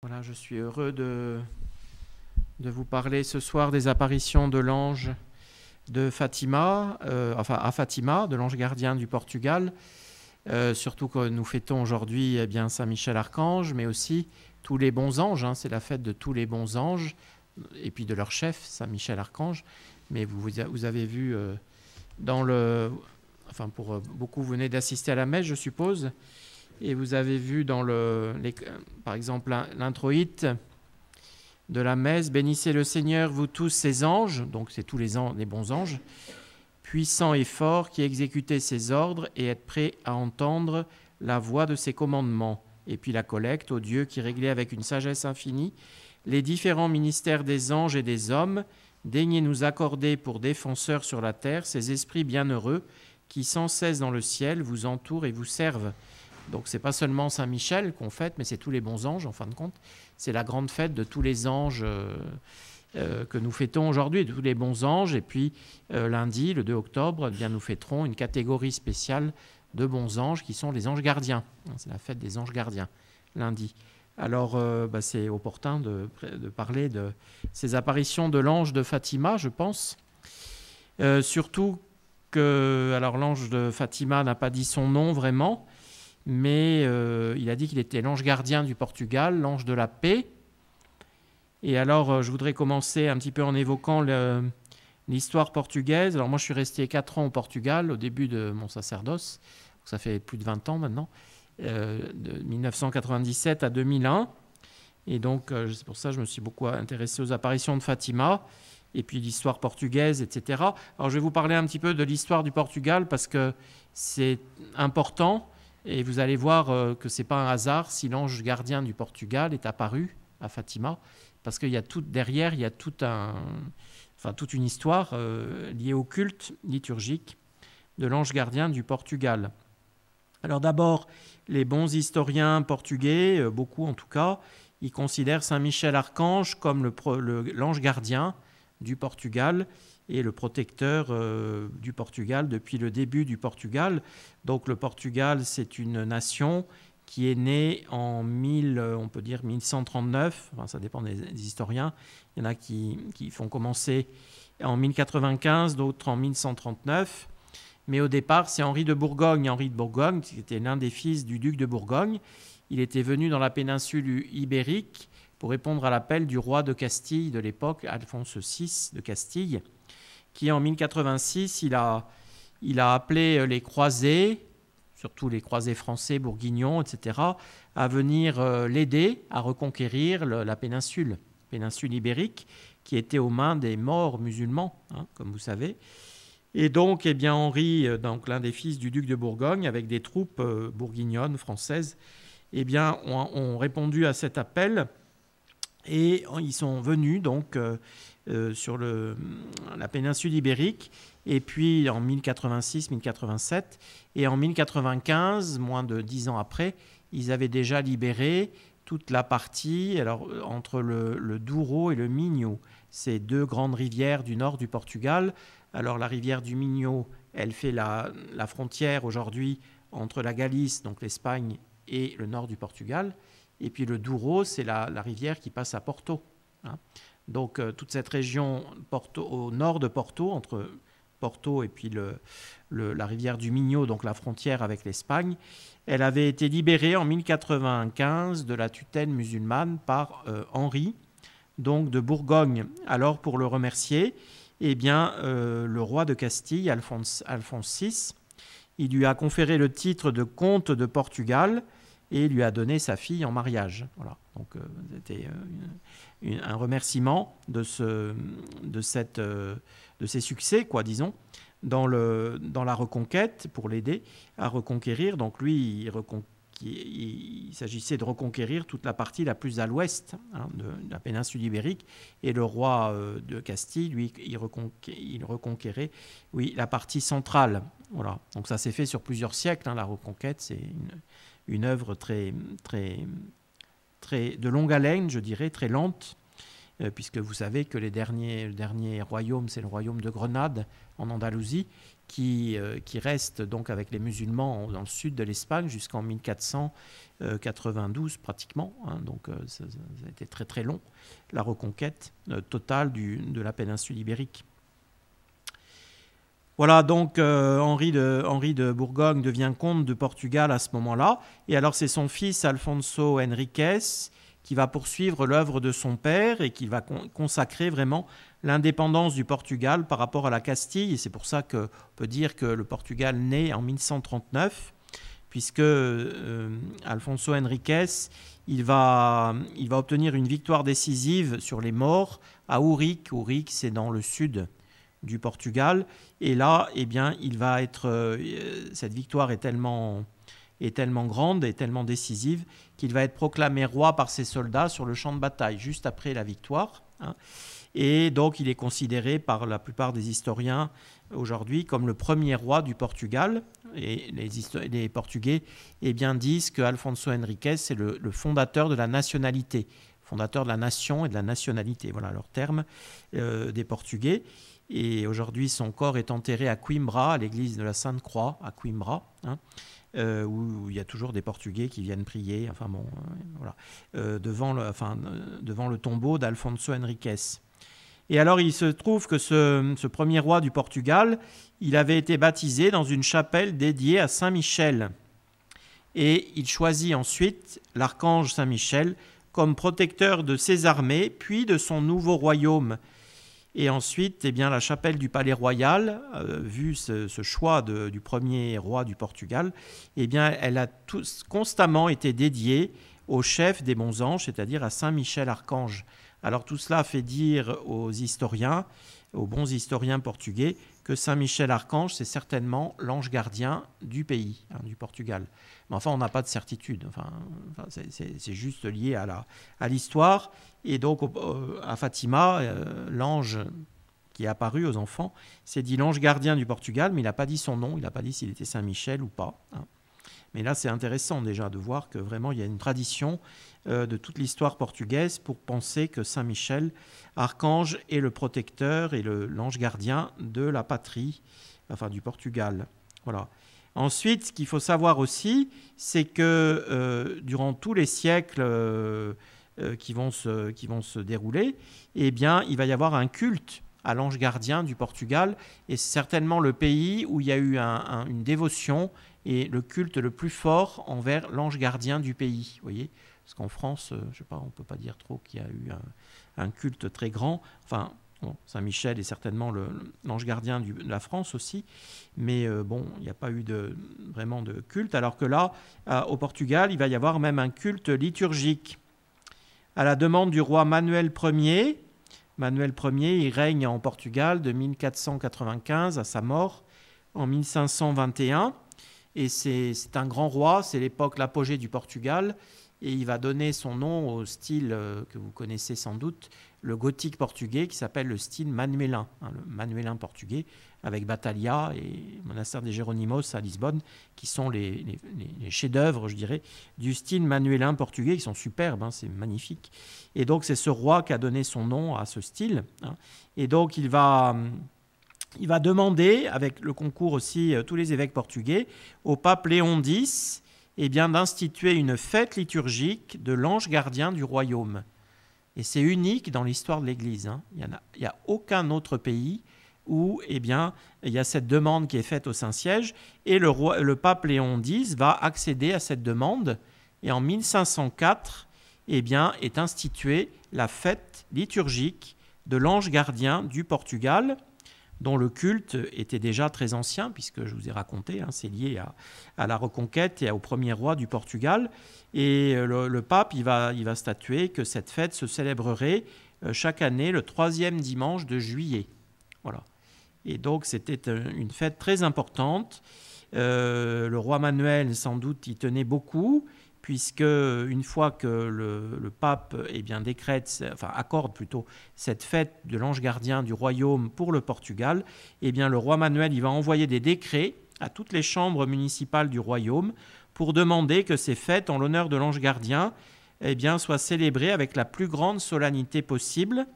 Voilà, je suis heureux de vous parler ce soir des apparitions de l'ange de Fatima, à Fatima, de l'ange gardien du Portugal. Surtout que nous fêtons aujourd'hui Saint Michel Archange, mais aussi tous les bons anges. C'est la fête de tous les bons anges, et puis de leur chef, Saint Michel Archange. Mais vous avez vu pour beaucoup, vous venez d'assister à la messe, je suppose. Et vous avez vu par exemple l'introïte de la messe, bénissez le Seigneur, vous tous ses anges, donc c'est tous les bons anges, puissants et forts, qui exécutez ses ordres et êtes prêts à entendre la voix de ses commandements. Et puis la collecte, ô Dieu qui réglait avec une sagesse infinie les différents ministères des anges et des hommes, daignez nous accorder pour défenseurs sur la terre ces esprits bienheureux qui sans cesse dans le ciel vous entourent et vous servent. Donc ce n'est pas seulement Saint-Michel qu'on fête, mais c'est tous les bons anges en fin de compte. C'est la grande fête de tous les anges que nous fêtons aujourd'hui, de tous les bons anges. Et puis lundi, le 2 octobre, nous fêterons une catégorie spéciale de bons anges qui sont les anges gardiens. C'est la fête des anges gardiens, lundi. Alors c'est opportun de parler de ces apparitions de l'ange de Fatima, je pense. Surtout que l'ange de Fatima n'a pas dit son nom vraiment, mais il a dit qu'il était l'ange gardien du Portugal, l'ange de la paix. Et alors, je voudrais commencer un petit peu en évoquant l'histoire portugaise. Alors moi, je suis resté 4 ans au Portugal au début de mon sacerdoce. Ça fait plus de 20 ans maintenant, de 1997 à 2001. Et donc, c'est pour ça que je me suis beaucoup intéressé aux apparitions de Fatima, et puis l'histoire portugaise, etc. Alors, je vais vous parler un petit peu de l'histoire du Portugal, parce que c'est important. Et vous allez voir que ce n'est pas un hasard si l'ange gardien du Portugal est apparu à Fatima, parce qu'il y a derrière, il y a toute une histoire liée au culte liturgique de l'ange gardien du Portugal. Alors d'abord, les bons historiens portugais, beaucoup en tout cas, ils considèrent Saint Michel Archange comme l'ange gardien du Portugal et le protecteur du Portugal depuis le début du Portugal. Donc le Portugal, c'est une nation qui est née en 1139, enfin, ça dépend des historiens. Il y en a qui font commencer en 1095, d'autres en 1139. Mais au départ, c'est Henri de Bourgogne. Henri de Bourgogne, qui était l'un des fils du duc de Bourgogne. Il était venu dans la péninsule ibérique pour répondre à l'appel du roi de Castille de l'époque, Alphonse VI de Castille, qui en 1086, il a appelé les croisés, surtout les croisés français, bourguignons, etc., à venir l'aider à reconquérir la péninsule ibérique, qui était aux mains des Maures musulmans, comme vous savez. Et donc, Henri, l'un des fils du duc de Bourgogne, avec des troupes bourguignonnes, françaises, ont répondu à cet appel, et ils sont venus donc sur la péninsule ibérique, et puis en 1086-1087, et en 1095, moins de 10 ans après, ils avaient déjà libéré toute la partie entre le Douro et le Minho, ces deux grandes rivières du nord du Portugal. Alors la rivière du Minho, elle fait la frontière aujourd'hui entre la Galice, donc l'Espagne, et le nord du Portugal. Et puis le Douro, c'est la rivière qui passe à Porto. Donc toute cette région au nord de Porto, entre Porto et puis la rivière du Minho, donc la frontière avec l'Espagne, elle avait été libérée en 1095 de la tutelle musulmane par Henri, donc de Bourgogne. Alors pour le remercier, le roi de Castille, Alphonse VI, il lui a conféré le titre de comte de Portugal et lui a donné sa fille en mariage. Voilà. Donc c'était un remerciement de ces succès, disons, dans la reconquête, pour l'aider à reconquérir. Donc lui, il s'agissait de reconquérir toute la partie la plus à l'ouest de la péninsule ibérique, et le roi de Castille, lui, il reconquérait la partie centrale. Voilà. Donc ça s'est fait sur plusieurs siècles, la reconquête, c'est une œuvre très, très, très de longue haleine, je dirais, très lente. puisque vous savez que le dernier royaume, c'est le royaume de Grenade, en Andalousie, qui reste donc avec les musulmans dans le sud de l'Espagne jusqu'en 1492 pratiquement. Donc ça a été très très long, la reconquête totale de la péninsule ibérique. Voilà, donc Henri de Bourgogne devient comte de Portugal à ce moment-là. Et alors c'est son fils Alfonso Henriques qui va poursuivre l'œuvre de son père et qui va consacrer vraiment l'indépendance du Portugal par rapport à la Castille. Et c'est pour ça qu'on peut dire que le Portugal naît en 1139, puisque Alfonso Henriques, il va obtenir une victoire décisive sur les Maures à Ourique. Ourique, c'est dans le sud du Portugal. Et là, eh bien, cette victoire est tellement grande et tellement décisive qu'il va être proclamé roi par ses soldats sur le champ de bataille, juste après la victoire. Et donc, il est considéré par la plupart des historiens aujourd'hui comme le premier roi du Portugal. Et les Portugais disent que Alfonso Henriques est le fondateur de la nationalité, fondateur de la nation et de la nationalité. Voilà leur terme des Portugais. Et aujourd'hui, son corps est enterré à Coimbra, à l'église de la Sainte-Croix, à Coimbra, où il y a toujours des Portugais qui viennent prier, devant le tombeau d'Alfonso Henriques. Et alors, il se trouve que ce premier roi du Portugal, il avait été baptisé dans une chapelle dédiée à Saint-Michel. Et il choisit ensuite l'archange Saint-Michel comme protecteur de ses armées, puis de son nouveau royaume. Et ensuite, la chapelle du Palais Royal, vu ce choix du premier roi du Portugal, elle a constamment été dédiée au chef des bons anges, c'est-à-dire à Saint Michel Archange. Alors tout cela fait dire aux bons historiens portugais, que Saint Michel Archange, c'est certainement l'ange gardien du pays, du Portugal. Mais enfin, on n'a pas de certitude. C'est juste lié à l'histoire. Et donc, à Fatima, l'ange qui est apparu aux enfants, c'est dit l'ange gardien du Portugal, mais il n'a pas dit son nom, il n'a pas dit s'il était Saint-Michel ou pas. Mais là, c'est intéressant déjà de voir que vraiment, il y a une tradition de toute l'histoire portugaise pour penser que Saint-Michel, archange, est le protecteur et l'ange gardien de la patrie, du Portugal. Voilà. Ensuite, ce qu'il faut savoir aussi, c'est que durant tous les siècles qui vont se dérouler, il va y avoir un culte à l'ange gardien du Portugal, et c'est certainement le pays où il y a eu une dévotion et le culte le plus fort envers l'ange gardien du pays. Vous voyez, parce qu'en France, je sais pas, on peut pas dire trop qu'il y a eu un culte très grand. Saint-Michel est certainement l'ange gardien de la France aussi, mais il n'y a pas eu vraiment de culte, alors que là, au Portugal, il va y avoir même un culte liturgique. À la demande du roi Manuel Ier, il règne en Portugal de 1495 à sa mort en 1521, et c'est un grand roi, c'est l'apogée du Portugal, et il va donner son nom au style que vous connaissez sans doute, le gothique portugais, qui s'appelle le style manuélin, le manuélin portugais, avec Batalha et Monastère des Géronimos à Lisbonne, qui sont les chefs-d'œuvre, je dirais, du style manuélin portugais, qui sont superbes, c'est magnifique. Et donc, c'est ce roi qui a donné son nom à ce style. Et donc, il va demander, avec le concours aussi, tous les évêques portugais, au pape Léon X, d'instituer une fête liturgique de l'ange gardien du royaume. Et c'est unique dans l'histoire de l'Église. Il n'y a aucun autre pays où il y a cette demande qui est faite au Saint-Siège, et le pape Léon X va accéder à cette demande, et en 1504 est instituée la fête liturgique de l'ange gardien du Portugal, dont le culte était déjà très ancien, puisque je vous ai raconté, c'est lié à la reconquête et au premier roi du Portugal. Et le pape, il va statuer que cette fête se célébrerait chaque année le 3e dimanche de juillet. Voilà. Et donc, c'était une fête très importante. Le roi Manuel, sans doute, y tenait beaucoup, puisque une fois que le pape accorde plutôt cette fête de l'ange gardien du royaume pour le Portugal, le roi Manuel il va envoyer des décrets à toutes les chambres municipales du royaume pour demander que ces fêtes en l'honneur de l'ange gardien soient célébrées avec la plus grande solennité possible,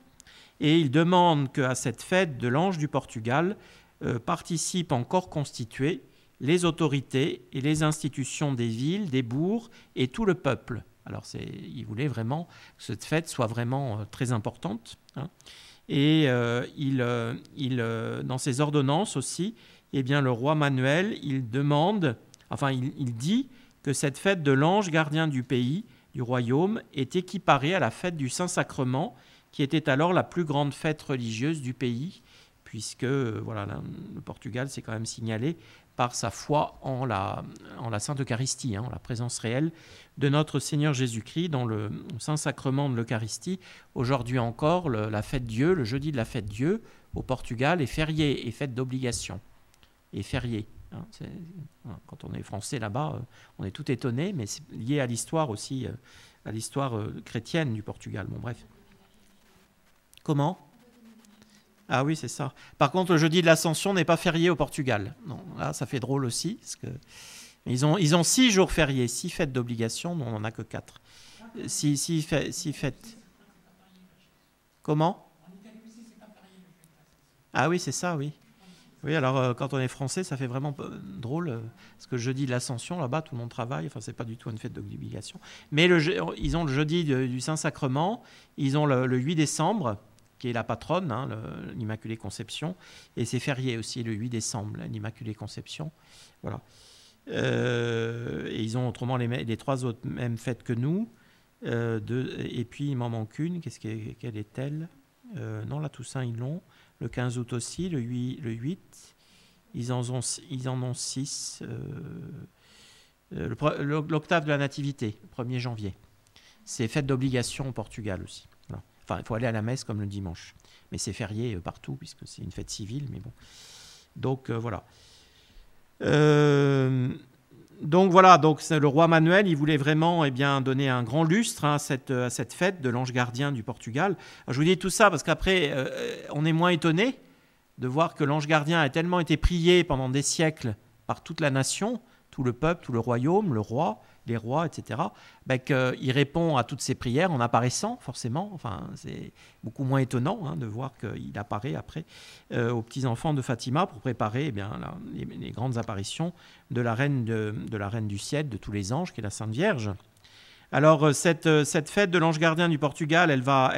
et il demande qu'à cette fête de l'Ange du Portugal participent en corps constitué les autorités et les institutions des villes, des bourgs et tout le peuple. Alors il voulait vraiment que cette fête soit vraiment très importante, hein. Et dans ses ordonnances aussi, eh bien, le roi Manuel, il dit que cette fête de l'ange gardien du pays, du royaume, est équiparée à la fête du Saint-Sacrement, qui était alors la plus grande fête religieuse du pays, puisque le Portugal s'est quand même signalé par sa foi en la Sainte Eucharistie, hein, en la présence réelle de notre Seigneur Jésus-Christ dans le Saint-Sacrement de l'Eucharistie. Aujourd'hui encore, la fête Dieu, le jeudi de la fête Dieu, au Portugal, est férié et fête d'obligation. Et férié. Hein, quand on est français là-bas, on est tout étonné, mais c'est lié à l'histoire aussi, à l'histoire chrétienne du Portugal. Bon, bref. Comment ? Ah oui, c'est ça. Par contre, le jeudi de l'Ascension n'est pas férié au Portugal. Non, là, ça fait drôle aussi, parce que ils ont 6 jours fériés, 6 fêtes d'obligation, mais on n'en a que 4. 6 fêtes. Comment ? Ah oui, c'est ça, oui. Oui, alors quand on est français, ça fait vraiment drôle, parce que le jeudi de l'Ascension, là-bas, tout le monde travaille, enfin, c'est pas du tout une fête d'obligation. Mais ils ont le jeudi du Saint-Sacrement, ils ont le 8 décembre, qui est la patronne, hein, l'Immaculée Conception, et c'est férié aussi le 8 décembre, l'Immaculée Conception. Voilà. Et ils ont autrement les 3 autres mêmes fêtes que nous. Et puis il m'en manque une. Quelle est-elle ? Non, la Toussaint, ils l'ont. Le 15 août aussi, le 8. Ils en ont 6. L'octave de la Nativité, le 1er janvier. C'est fête d'obligation au Portugal aussi. Voilà. Enfin, il faut aller à la messe comme le dimanche. Mais c'est férié partout, puisque c'est une fête civile. Mais bon. Donc, voilà. Donc voilà, le roi Manuel, il voulait vraiment donner un grand lustre, hein, à cette fête de l'ange gardien du Portugal. Alors, je vous dis tout ça parce qu'après, on est moins étonné de voir que l'ange gardien a tellement été prié pendant des siècles par toute la nation, tout le peuple, tout le royaume, le roi, les rois, etc., qu'il répond à toutes ces prières en apparaissant, forcément. Enfin, c'est beaucoup moins étonnant, hein, de voir qu'il apparaît après aux petits-enfants de Fatima pour préparer les grandes apparitions de la reine du ciel, de tous les anges, qui est la Sainte Vierge. Alors, cette fête de l'ange gardien du Portugal, elle va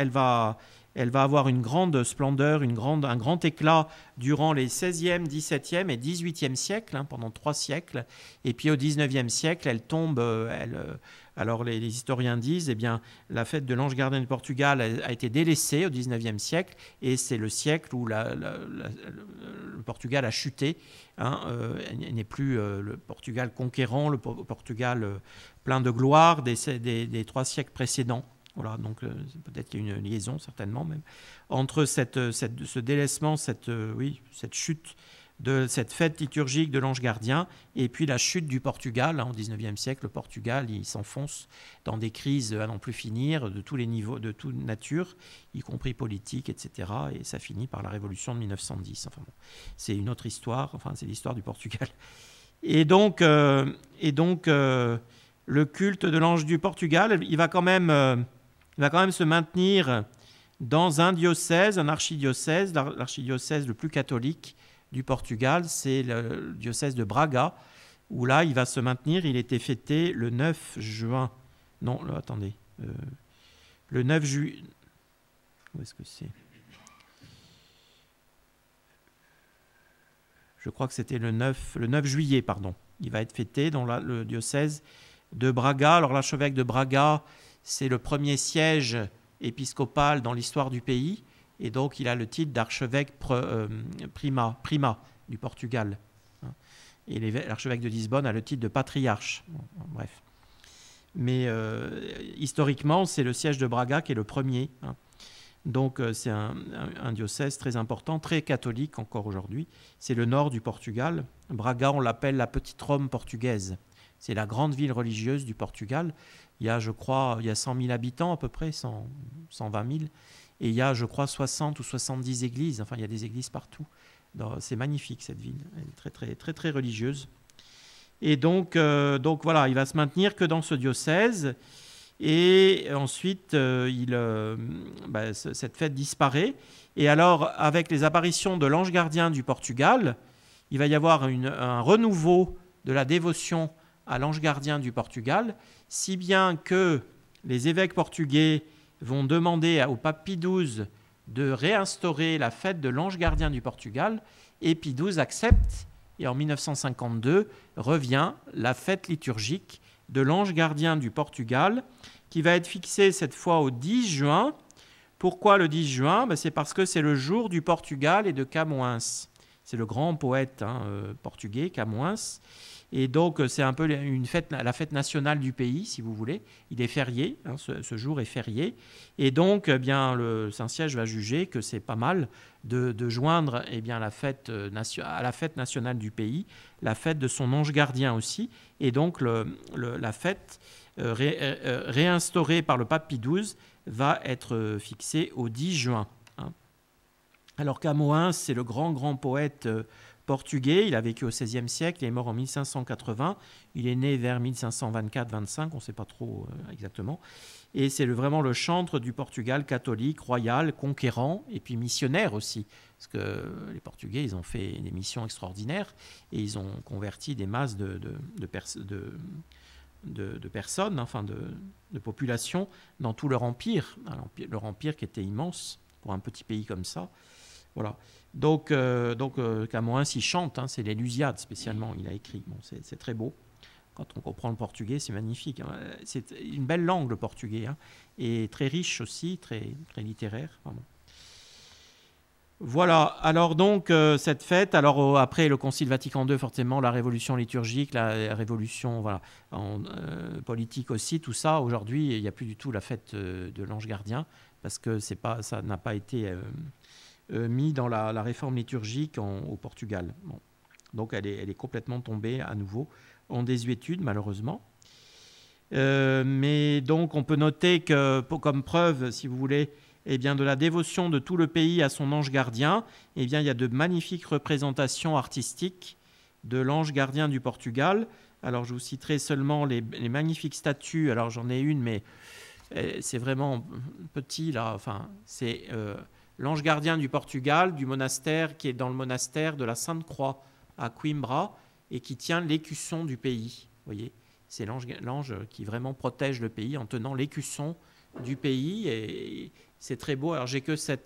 avoir une grande splendeur, un grand éclat durant les 16e, 17e et 18e siècles, hein, pendant 3 siècles. Et puis au 19e siècle, elle tombe. Alors les historiens disent, la fête de l'ange gardien du Portugal a été délaissée au 19e siècle, et c'est le siècle où le Portugal a chuté. Hein, il n'est plus le Portugal conquérant, le Portugal plein de gloire des 3 siècles précédents. Voilà, donc peut-être qu'il y a une liaison, certainement même, entre ce délaissement, cette chute de cette fête liturgique de l'ange gardien, et puis la chute du Portugal. Hein, au XIXe siècle, le Portugal, il s'enfonce dans des crises à n'en plus finir, de tous les niveaux, de toute nature, y compris politique, etc. Et ça finit par la révolution de 1910. Enfin bon, c'est une autre histoire, c'est l'histoire du Portugal. Et donc le culte de l'ange du Portugal, il va quand même se maintenir dans un diocèse, un archidiocèse, l'archidiocèse le plus catholique du Portugal, c'est le diocèse de Braga, où là, il va se maintenir. Il était fêté le 9 juin. Non, attendez. Le 9 juillet. Où est-ce que c'est ? Je crois que c'était le 9 juillet, pardon. Il va être fêté dans le diocèse de Braga. Alors, l'archevêque de Braga, c'est le premier siège épiscopal dans l'histoire du pays, et donc il a le titre d'archevêque prima du Portugal. Et l'archevêque de Lisbonne a le titre de patriarche. Bon, bref. Mais historiquement, c'est le siège de Braga qui est le premier. Hein. Donc c'est un diocèse très important, très catholique encore aujourd'hui. C'est le nord du Portugal. Braga, on l'appelle la petite Rome portugaise. C'est la grande ville religieuse du Portugal. Il y a 100 000 habitants à peu près, 120 000. Et il y a, je crois, 60 ou 70 églises. Enfin, il y a des églises partout. C'est magnifique, cette ville. Elle est très, très, très, très religieuse. Et donc voilà, il va se maintenir que dans ce diocèse. Et ensuite, cette fête disparaît. Et alors, avec les apparitions de l'ange gardien du Portugal, il va y avoir un renouveau de la dévotion à l'ange gardien du Portugal, si bien que les évêques portugais vont demander au pape Pie XII de réinstaurer la fête de l'ange gardien du Portugal, et Pie XII accepte, et en 1952 revient la fête liturgique de l'ange gardien du Portugal, qui va être fixée cette fois au 10 juin. Pourquoi le 10 juin ? C'est parce que c'est le jour du Portugal et de Camões. C'est le grand poète portugais, Camões. Et donc, c'est un peu la fête nationale du pays, si vous voulez. Il est férié, ce jour est férié. Et donc, le Saint-Siège va juger que c'est pas mal de joindre à la fête nationale du pays, la fête de son ange gardien aussi. Et donc, la fête réinstaurée par le pape Pie XII va être fixée au 10 juin. Alors, Camões, c'est le grand poète portugais, il a vécu au XVIe siècle, il est mort en 1580, il est né vers 1524-25, on ne sait pas trop exactement, et c'est vraiment le chantre du Portugal catholique, royal, conquérant, et puis missionnaire aussi, parce que les Portugais, ils ont fait des missions extraordinaires, et ils ont converti des masses de personnes, enfin de populations, dans tout leur empire qui était immense, pour un petit pays comme ça. Voilà. Donc Camões, il chante, c'est l'Élusiade spécialement, il a écrit. Bon, c'est très beau. Quand on comprend le portugais, c'est magnifique. C'est une belle langue, le portugais, et très riche aussi, très, très littéraire. Vraiment. Voilà, alors donc cette fête, alors après le Concile Vatican II, forcément, la révolution liturgique, la révolution politique aussi, tout ça, aujourd'hui, il n'y a plus du tout la fête de l'ange gardien, parce que ça n'a pas été mis dans la réforme liturgique au Portugal. Bon. Donc elle est complètement tombée à nouveau en désuétude, malheureusement. Mais donc on peut noter que, comme preuve, si vous voulez, de la dévotion de tout le pays à son ange gardien, il y a de magnifiques représentations artistiques de l'ange gardien du Portugal. Alors je vous citerai seulement les magnifiques statues. Alors j'en ai une, mais c'est vraiment petit là. Enfin, c'est l'ange gardien du Portugal, du monastère, qui est dans le monastère de la Sainte-Croix à Coimbra et qui tient l'écusson du pays. Vous voyez, c'est l'ange qui vraiment protège le pays en tenant l'écusson du pays, et c'est très beau. Alors j'ai que j'ai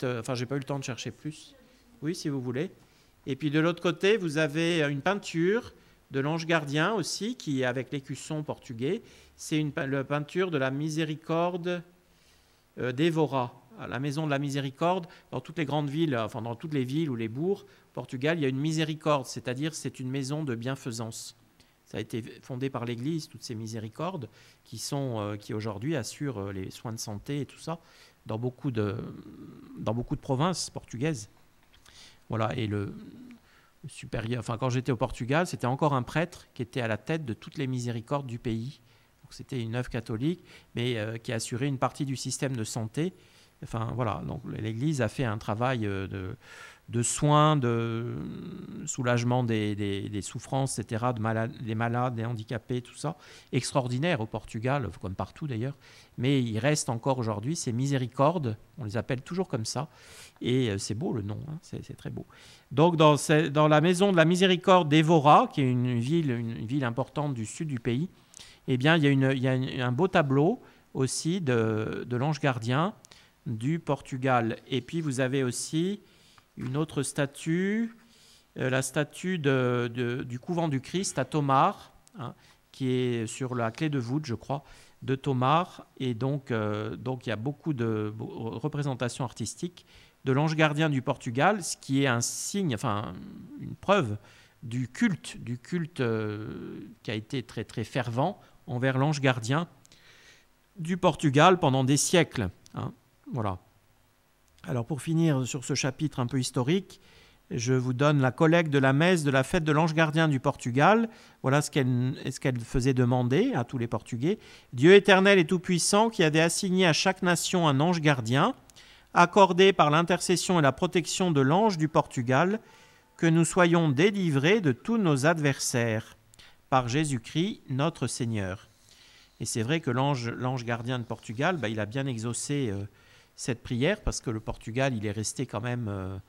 pas eu le temps de chercher plus. Oui, si vous voulez. Et puis de l'autre côté, vous avez une peinture de l'ange gardien aussi, qui est avec l'écusson portugais. C'est la peinture de la Miséricorde d'Evora, à la maison de la Miséricorde. Dans toutes les grandes villes, enfin dans toutes les villes ou les bourgs, au Portugal, il y a une miséricorde, c'est-à-dire c'est une maison de bienfaisance. Ça a été fondé par l'Église, toutes ces miséricordes, qui aujourd'hui assurent les soins de santé et tout ça, dans beaucoup de provinces portugaises. Voilà, et le supérieur, quand j'étais au Portugal, c'était encore un prêtre qui était à la tête de toutes les miséricordes du pays. Donc c'était une œuvre catholique, mais qui assurait une partie du système de santé. Enfin voilà, donc l'Église a fait un travail de soins, de soulagement des souffrances, etc., des malades, des handicapés, tout ça, extraordinaire au Portugal, comme partout d'ailleurs. Mais il reste encore aujourd'hui ces miséricordes, on les appelle toujours comme ça, et c'est beau le nom, c'est très beau. Donc dans la maison de la Miséricorde d'Evora, qui est une ville importante du sud du pays, il y a un beau tableau aussi de l'ange gardien du Portugal. Et puis vous avez aussi une autre statue, la statue du couvent du Christ à Tomar, qui est sur la clé de voûte, je crois, de Tomar. Et donc il y a beaucoup de représentations artistiques de l'ange gardien du Portugal, ce qui est un signe, une preuve du culte qui a été très, très fervent envers l'ange gardien du Portugal pendant des siècles. Voilà. Alors pour finir sur ce chapitre un peu historique, je vous donne la collecte de la messe de la fête de l'ange gardien du Portugal. Voilà ce qu'elle faisait demander à tous les Portugais. Dieu éternel et tout-puissant qui avait assigné à chaque nation un ange gardien, accordé par l'intercession et la protection de l'ange du Portugal, que nous soyons délivrés de tous nos adversaires, par Jésus-Christ notre Seigneur. Et c'est vrai que l'ange gardien de Portugal, il a bien exaucé cette prière, parce que le Portugal, il est resté quand même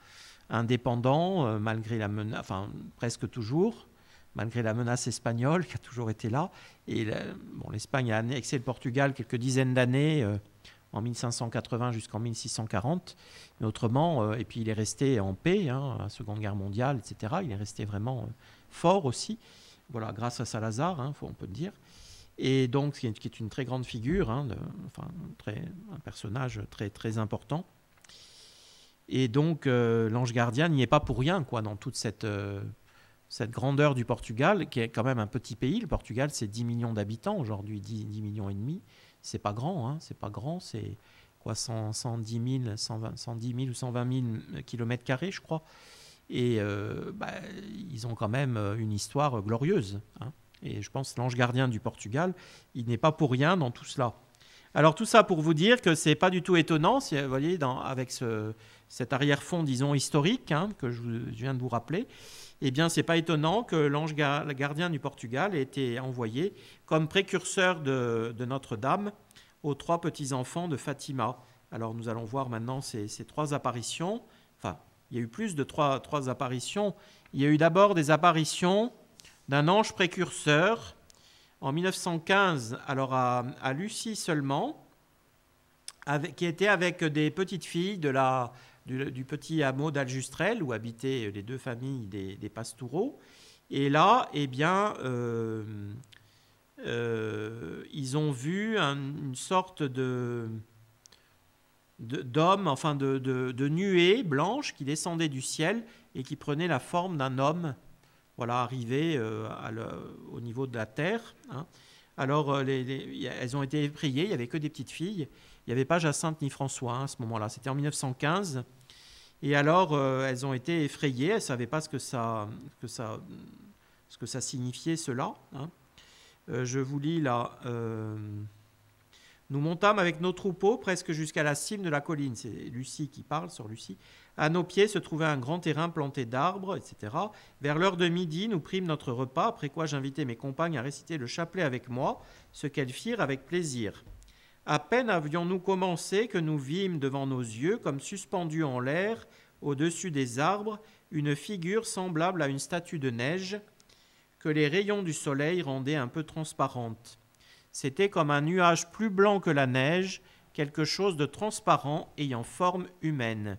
indépendant, malgré la menace, enfin presque toujours, malgré la menace espagnole qui a toujours été là. Et l'Espagne a annexé le Portugal quelques dizaines d'années, en 1580 jusqu'en 1640. Mais autrement, et puis il est resté en paix, à la Seconde Guerre mondiale, etc. Il est resté vraiment fort aussi, voilà, grâce à Salazar, on peut le dire. Et donc, qui est une très grande figure, un personnage très, très important. Et donc, l'ange gardien n'y est pas pour rien, dans toute cette grandeur du Portugal, qui est quand même un petit pays. Le Portugal, c'est 10 millions d'habitants aujourd'hui, 10 millions et demi. C'est pas grand, c'est pas grand, c'est quoi, 110 000 ou 120 000 kilomètres carrés, je crois. Et ils ont quand même une histoire glorieuse. Et je pense que l'ange gardien du Portugal, il n'est pas pour rien dans tout cela. Alors tout ça pour vous dire que c'est pas du tout étonnant, vous voyez, avec cet arrière-fond, disons, historique, que je viens de vous rappeler. Eh bien, c'est pas étonnant que l'ange gardien du Portugal ait été envoyé comme précurseur de Notre-Dame aux 3 petits-enfants de Fatima. Alors, nous allons voir maintenant ces 3 apparitions. Enfin, il y a eu plus de 3 apparitions. Il y a eu d'abord des apparitions d'un ange précurseur en 1915, alors à Lucie seulement, qui était avec des petites filles du petit hameau d'Aljustrel, où habitaient les 2 familles des Pastoureaux. Et là, eh bien, ils ont vu une sorte d'homme, enfin de nuée blanche qui descendait du ciel et qui prenait la forme d'un homme, voilà, arrivé au niveau de la terre. Alors, elles ont été effrayées, il n'y avait que des petites filles. Il n'y avait pas Jacinthe ni François à ce moment-là. C'était en 1915. Et alors, elles ont été effrayées. Elles ne savaient pas ce que ça signifiait, cela. Je vous lis là. Nous montâmes avec nos troupeaux presque jusqu'à la cime de la colline. C'est Lucie qui parle, sœur Lucie. À nos pieds se trouvait un grand terrain planté d'arbres, etc. Vers l'heure de midi, nous prîmes notre repas, après quoi j'invitai mes compagnes à réciter le chapelet avec moi, ce qu'elles firent avec plaisir. À peine avions-nous commencé que nous vîmes devant nos yeux, comme suspendue en l'air, au-dessus des arbres, une figure semblable à une statue de neige, que les rayons du soleil rendaient un peu transparente. C'était comme un nuage plus blanc que la neige, quelque chose de transparent ayant forme humaine.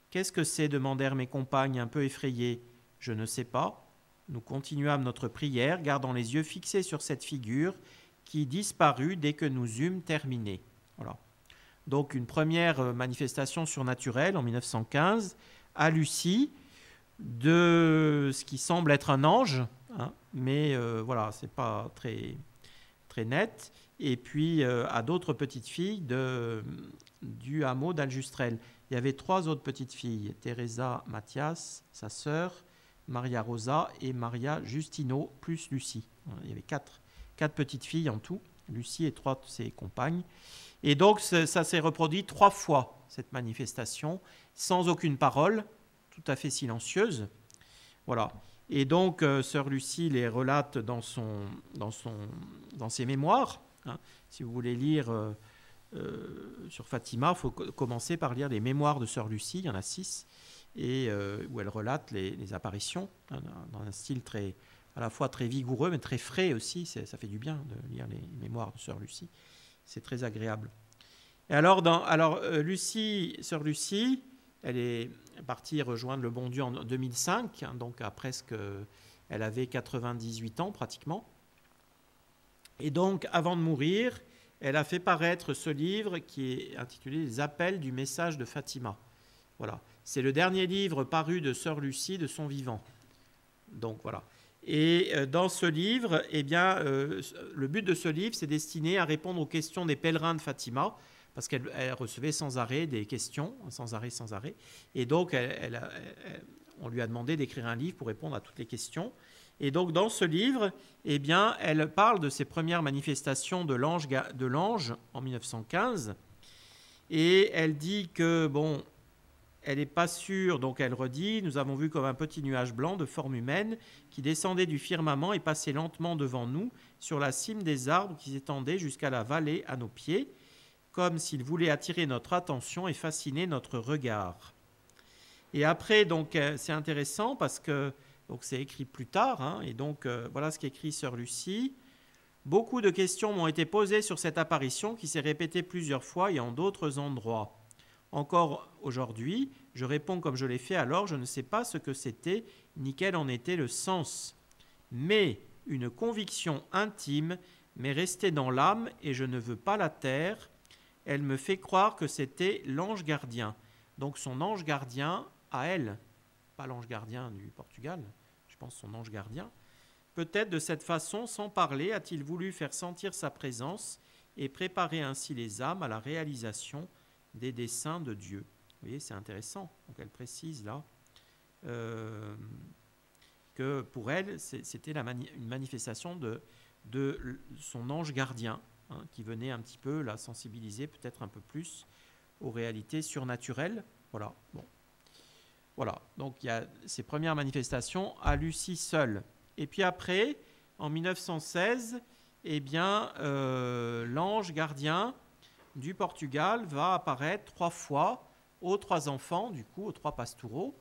« Qu'est-ce que c'est » demandèrent mes compagnes un peu effrayées. « Je ne sais pas. » Nous continuâmes notre prière, gardant les yeux fixés sur cette figure qui disparut dès que nous eûmes terminé. Voilà. Donc une première manifestation surnaturelle en 1915 à Lucie de ce qui semble être un ange, mais voilà, c'est pas très net. Et puis à d'autres petites filles du hameau d'Aljustrel. Il y avait 3 autres petites filles, Teresa Mathias, sa sœur, Maria Rosa et Maria Justino, plus Lucie. Il y avait 4 petites filles en tout, Lucie et 3 de ses compagnes. Et donc ça s'est reproduit 3 fois, cette manifestation, sans aucune parole, tout à fait silencieuse. Voilà. Et donc sœur Lucie les relate dans ses mémoires. Si vous voulez lire sur Fatima, il faut commencer par lire les mémoires de sœur Lucie, il y en a 6, et où elle relate les apparitions, dans un style à la fois très vigoureux, mais très frais aussi. Ça fait du bien de lire les mémoires de sœur Lucie. C'est très agréable. Et alors, sœur Lucie, elle est partie rejoindre le bon Dieu en 2005, donc elle avait 98 ans pratiquement. Et donc, avant de mourir, elle a fait paraître ce livre qui est intitulé « Les appels du message de Fatima ». Voilà. C'est le dernier livre paru de sœur Lucie de son vivant. Donc voilà. Et dans ce livre, eh bien, le but de ce livre, c'est destiné à répondre aux questions des pèlerins de Fatima, parce qu'elle recevait sans arrêt des questions, sans arrêt. Et donc, on lui a demandé d'écrire un livre pour répondre à toutes les questions. Et donc, dans ce livre, eh bien, elle parle de ses premières manifestations de l'ange en 1915. Et elle dit que, bon, elle n'est pas sûre, donc elle redit, nous avons vu comme un petit nuage blanc de forme humaine qui descendait du firmament et passait lentement devant nous sur la cime des arbres qui s'étendaient jusqu'à la vallée à nos pieds, comme s'il voulait attirer notre attention et fasciner notre regard. Et après, donc, c'est intéressant parce que donc c'est écrit plus tard, hein, et donc voilà ce qu'écrit Sœur Lucie. Beaucoup de questions m'ont été posées sur cette apparition qui s'est répétée plusieurs fois et en d'autres endroits. Encore aujourd'hui, je réponds comme je l'ai fait alors, je ne sais pas ce que c'était ni quel en était le sens. Mais une conviction intime m'est restée dans l'âme et je ne veux pas la taire. Elle me fait croire que c'était l'ange gardien. Donc son ange gardien à elle, pas l'ange gardien du Portugal, je pense son ange gardien. Peut-être de cette façon, sans parler, a-t-il voulu faire sentir sa présence et préparer ainsi les âmes à la réalisation des desseins de Dieu. Vous voyez, c'est intéressant. Donc elle précise là que pour elle, c'était une manifestation de son ange gardien, hein, qui venait un petit peu la sensibiliser peut-être un peu plus aux réalités surnaturelles. Voilà. Bon. Voilà. Donc il y a ces premières manifestations à Lucie seule. Et puis après, en 1916, eh bien, l'ange gardien du Portugal va apparaître 3 fois aux 3 enfants, du coup, aux 3 pastouraux.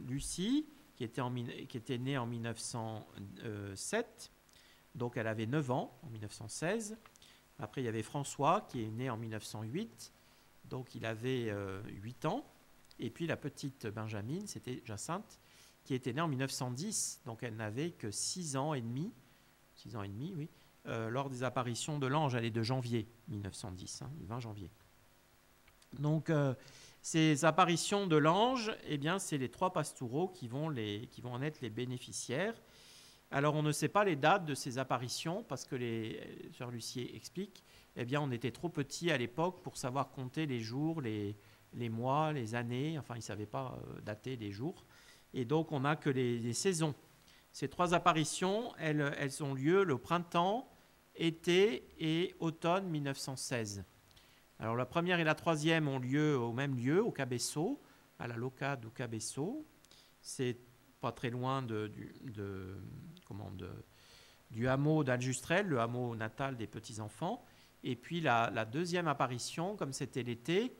Lucie, qui était née en 1907, donc elle avait 9 ans en 1916. Après, il y avait François, qui est né en 1908, donc il avait 8 ans. Et puis la petite Benjamine, c'était Jacinthe, qui était née en 1910, donc elle n'avait que 6 ans et demi, oui, lors des apparitions de l'ange, elle est de janvier 1910, hein, le 20 janvier. Donc ces apparitions de l'ange, eh bien, c'est les 3 pastouraux qui vont en être les bénéficiaires. Alors on ne sait pas les dates de ces apparitions parce que Sœur Lucie explique, eh bien, on était trop petits à l'époque pour savoir compter les jours, les mois, les années, enfin ils ne savaient pas dater les jours. Et donc on n'a que les saisons. Ces 3 apparitions, elles ont lieu le printemps, été et automne 1916. Alors la première et la troisième ont lieu au même lieu, au Cabeço, à la Loca do Cabeço. C'est pas très loin du hameau d'Aljustrel, le hameau natal des petits-enfants. Et puis la deuxième apparition, comme c'était l'été,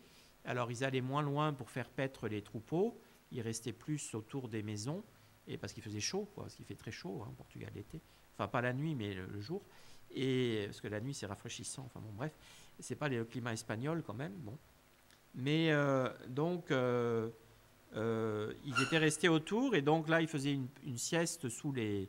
alors ils allaient moins loin pour faire paître les troupeaux, ils restaient plus autour des maisons, et parce qu'il faisait chaud, parce qu'il fait très chaud, hein, au Portugal l'été. Enfin, pas la nuit, mais le jour. Et, parce que la nuit, c'est rafraîchissant. Enfin bon, bref, c'est pas le climat espagnol quand même. Bon. Mais ils étaient restés autour, et donc là, ils faisaient une sieste sous les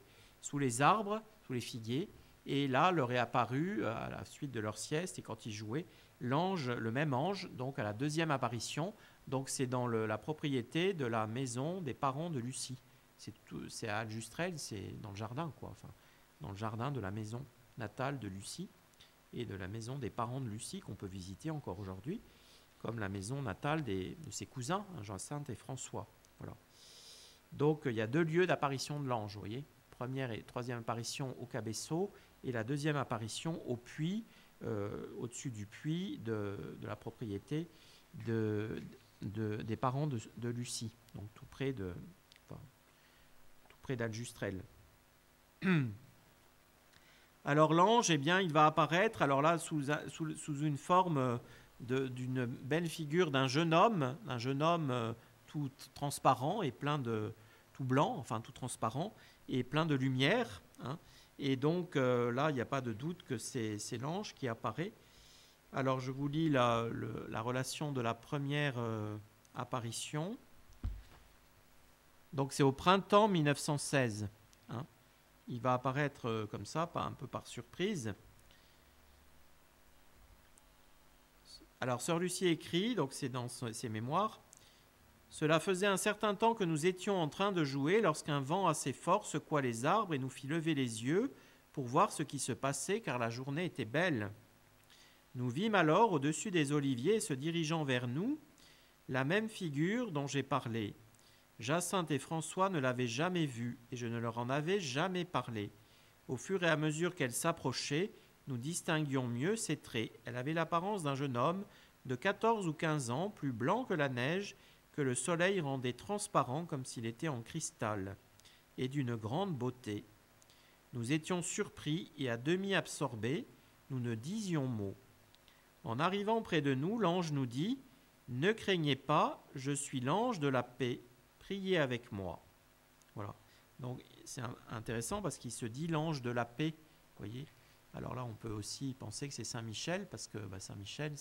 arbres, sous les figuiers. Et là, leur est apparu, à la suite de leur sieste, et quand ils jouaient, le même ange, donc à la deuxième apparition. Donc c'est dans la propriété de la maison des parents de Lucie. C'est à Aljustrel, c'est dans le jardin, quoi. Enfin, dans le jardin de la maison natale de Lucie et de la maison des parents de Lucie qu'on peut visiter encore aujourd'hui, comme la maison natale de ses cousins, hein, Jacinthe et François. Voilà. Donc il y a 2 lieux d'apparition de l'ange, vous voyez. Première et troisième apparition au Cabeço et la deuxième apparition au puits, au-dessus du puits de la propriété des parents de Lucie, donc tout près d'Aljustrel. Alors l'ange, eh bien, il va apparaître, alors là, sous une forme d'une belle figure d'un jeune homme tout transparent et tout blanc, enfin tout transparent, et plein de lumière, hein. Et donc là, il n'y a pas de doute que c'est l'ange qui apparaît. Alors je vous lis la relation de la première apparition. Donc c'est au printemps 1916. Hein. Il va apparaître comme ça, un peu par surprise. Alors Sœur Lucie écrit, donc c'est dans ses mémoires, « Cela faisait un certain temps que nous étions en train de jouer lorsqu'un vent assez fort secoua les arbres et nous fit lever les yeux pour voir ce qui se passait car la journée était belle. Nous vîmes alors au-dessus des oliviers se dirigeant vers nous la même figure dont j'ai parlé. Jacinthe et François ne l'avaient jamais vue et je ne leur en avais jamais parlé. Au fur et à mesure qu'elle s'approchait, nous distinguions mieux ses traits. Elle avait l'apparence d'un jeune homme de 14 ou 15 ans, plus blanc que la neige, que le soleil rendait transparent comme s'il était en cristal, et d'une grande beauté. Nous étions surpris et à demi absorbés, nous ne disions mot. En arrivant près de nous, l'ange nous dit « Ne craignez pas, je suis l'ange de la paix, priez avec moi. » Voilà. Donc c'est intéressant parce qu'il se dit l'ange de la paix. Vous voyez. Alors là, on peut aussi penser que c'est Saint Michel, parce que Saint Michel,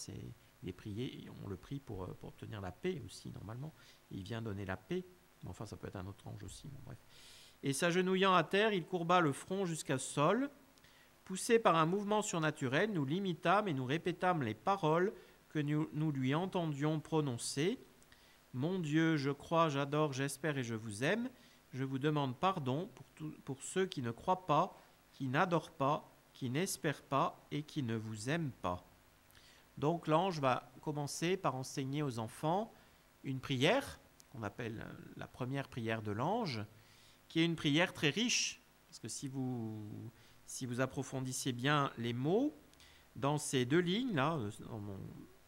il est prié, on le prie pour obtenir la paix aussi, normalement. Il vient donner la paix. Mais enfin, ça peut être un autre ange aussi. Bon, bref. Et s'agenouillant à terre, il courba le front jusqu'au sol. Poussés par un mouvement surnaturel, nous l'imitâmes et nous répétâmes les paroles que nous lui entendions prononcer. Mon Dieu, je crois, j'adore, j'espère et je vous aime. Je vous demande pardon pour ceux qui ne croient pas, qui n'adorent pas, qui n'espèrent pas et qui ne vous aiment pas. Donc l'ange va commencer par enseigner aux enfants une prière, qu'on appelle la première prière de l'ange, qui est une prière très riche, parce que si vous approfondissiez bien les mots, dans ces 2 lignes, là,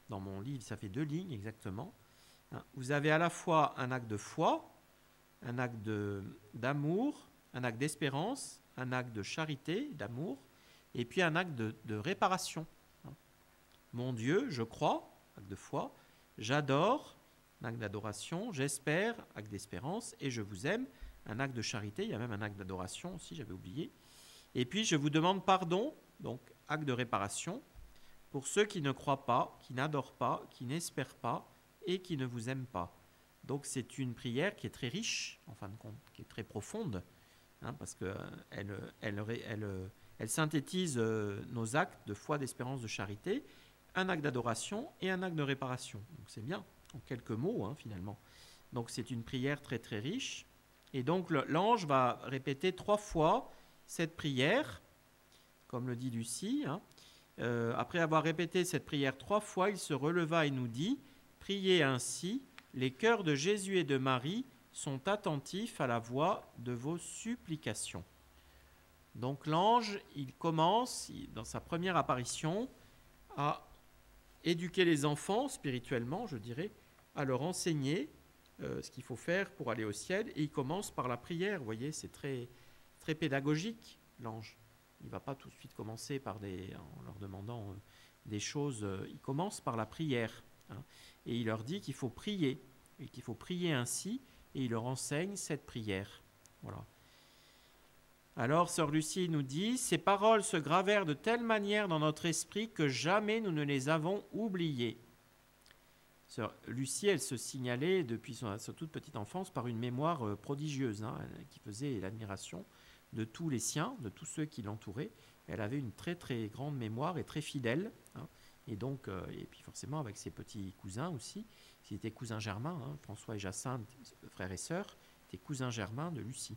dans mon livre, ça fait 2 lignes exactement, vous avez à la fois un acte de foi, un acte d'amour, un acte d'espérance, un acte de charité, d'amour, et puis un acte de réparation. Mon Dieu, je crois, acte de foi, j'adore, acte d'adoration, j'espère, acte d'espérance, et je vous aime, un acte de charité, il y a même un acte d'adoration aussi, j'avais oublié. Et puis je vous demande pardon, donc acte de réparation, pour ceux qui ne croient pas, qui n'adorent pas, qui n'espèrent pas et qui ne vous aiment pas. Donc c'est une prière qui est très riche, en fin de compte, qui est très profonde, parce qu'elle synthétise nos actes de foi, d'espérance, de charité, un acte d'adoration et un acte de réparation. Donc c'est bien, en quelques mots finalement. Donc c'est une prière très très riche. Et donc l'ange va répéter 3 fois cette prière, comme le dit Lucie. Après avoir répété cette prière 3 fois, il se releva et nous dit « Priez ainsi, les cœurs de Jésus et de Marie sont attentifs à la voix de vos supplications. » Donc l'ange, il commence, dans sa première apparition, à éduquer les enfants spirituellement, je dirais, à leur enseigner ce qu'il faut faire pour aller au ciel, et il commence par la prière. Vous voyez, c'est très, très pédagogique, l'ange. Il ne va pas tout de suite commencer en leur demandant des choses. Il commence par la prière. Et il leur dit qu'il faut prier, et qu'il faut prier ainsi, et il leur enseigne cette prière. Voilà. Alors, sœur Lucie nous dit « Ces paroles se gravèrent de telle manière dans notre esprit que jamais nous ne les avons oubliées. » Sœur Lucie, elle se signalait depuis sa toute petite enfance par une mémoire prodigieuse, qui faisait l'admiration de tous les siens, de tous ceux qui l'entouraient. Elle avait une très très grande mémoire et très fidèle. Et donc, et puis forcément avec ses petits cousins aussi, qui étaient cousins germains, François et Jacinthe, frères et sœurs, étaient cousins germains de Lucie.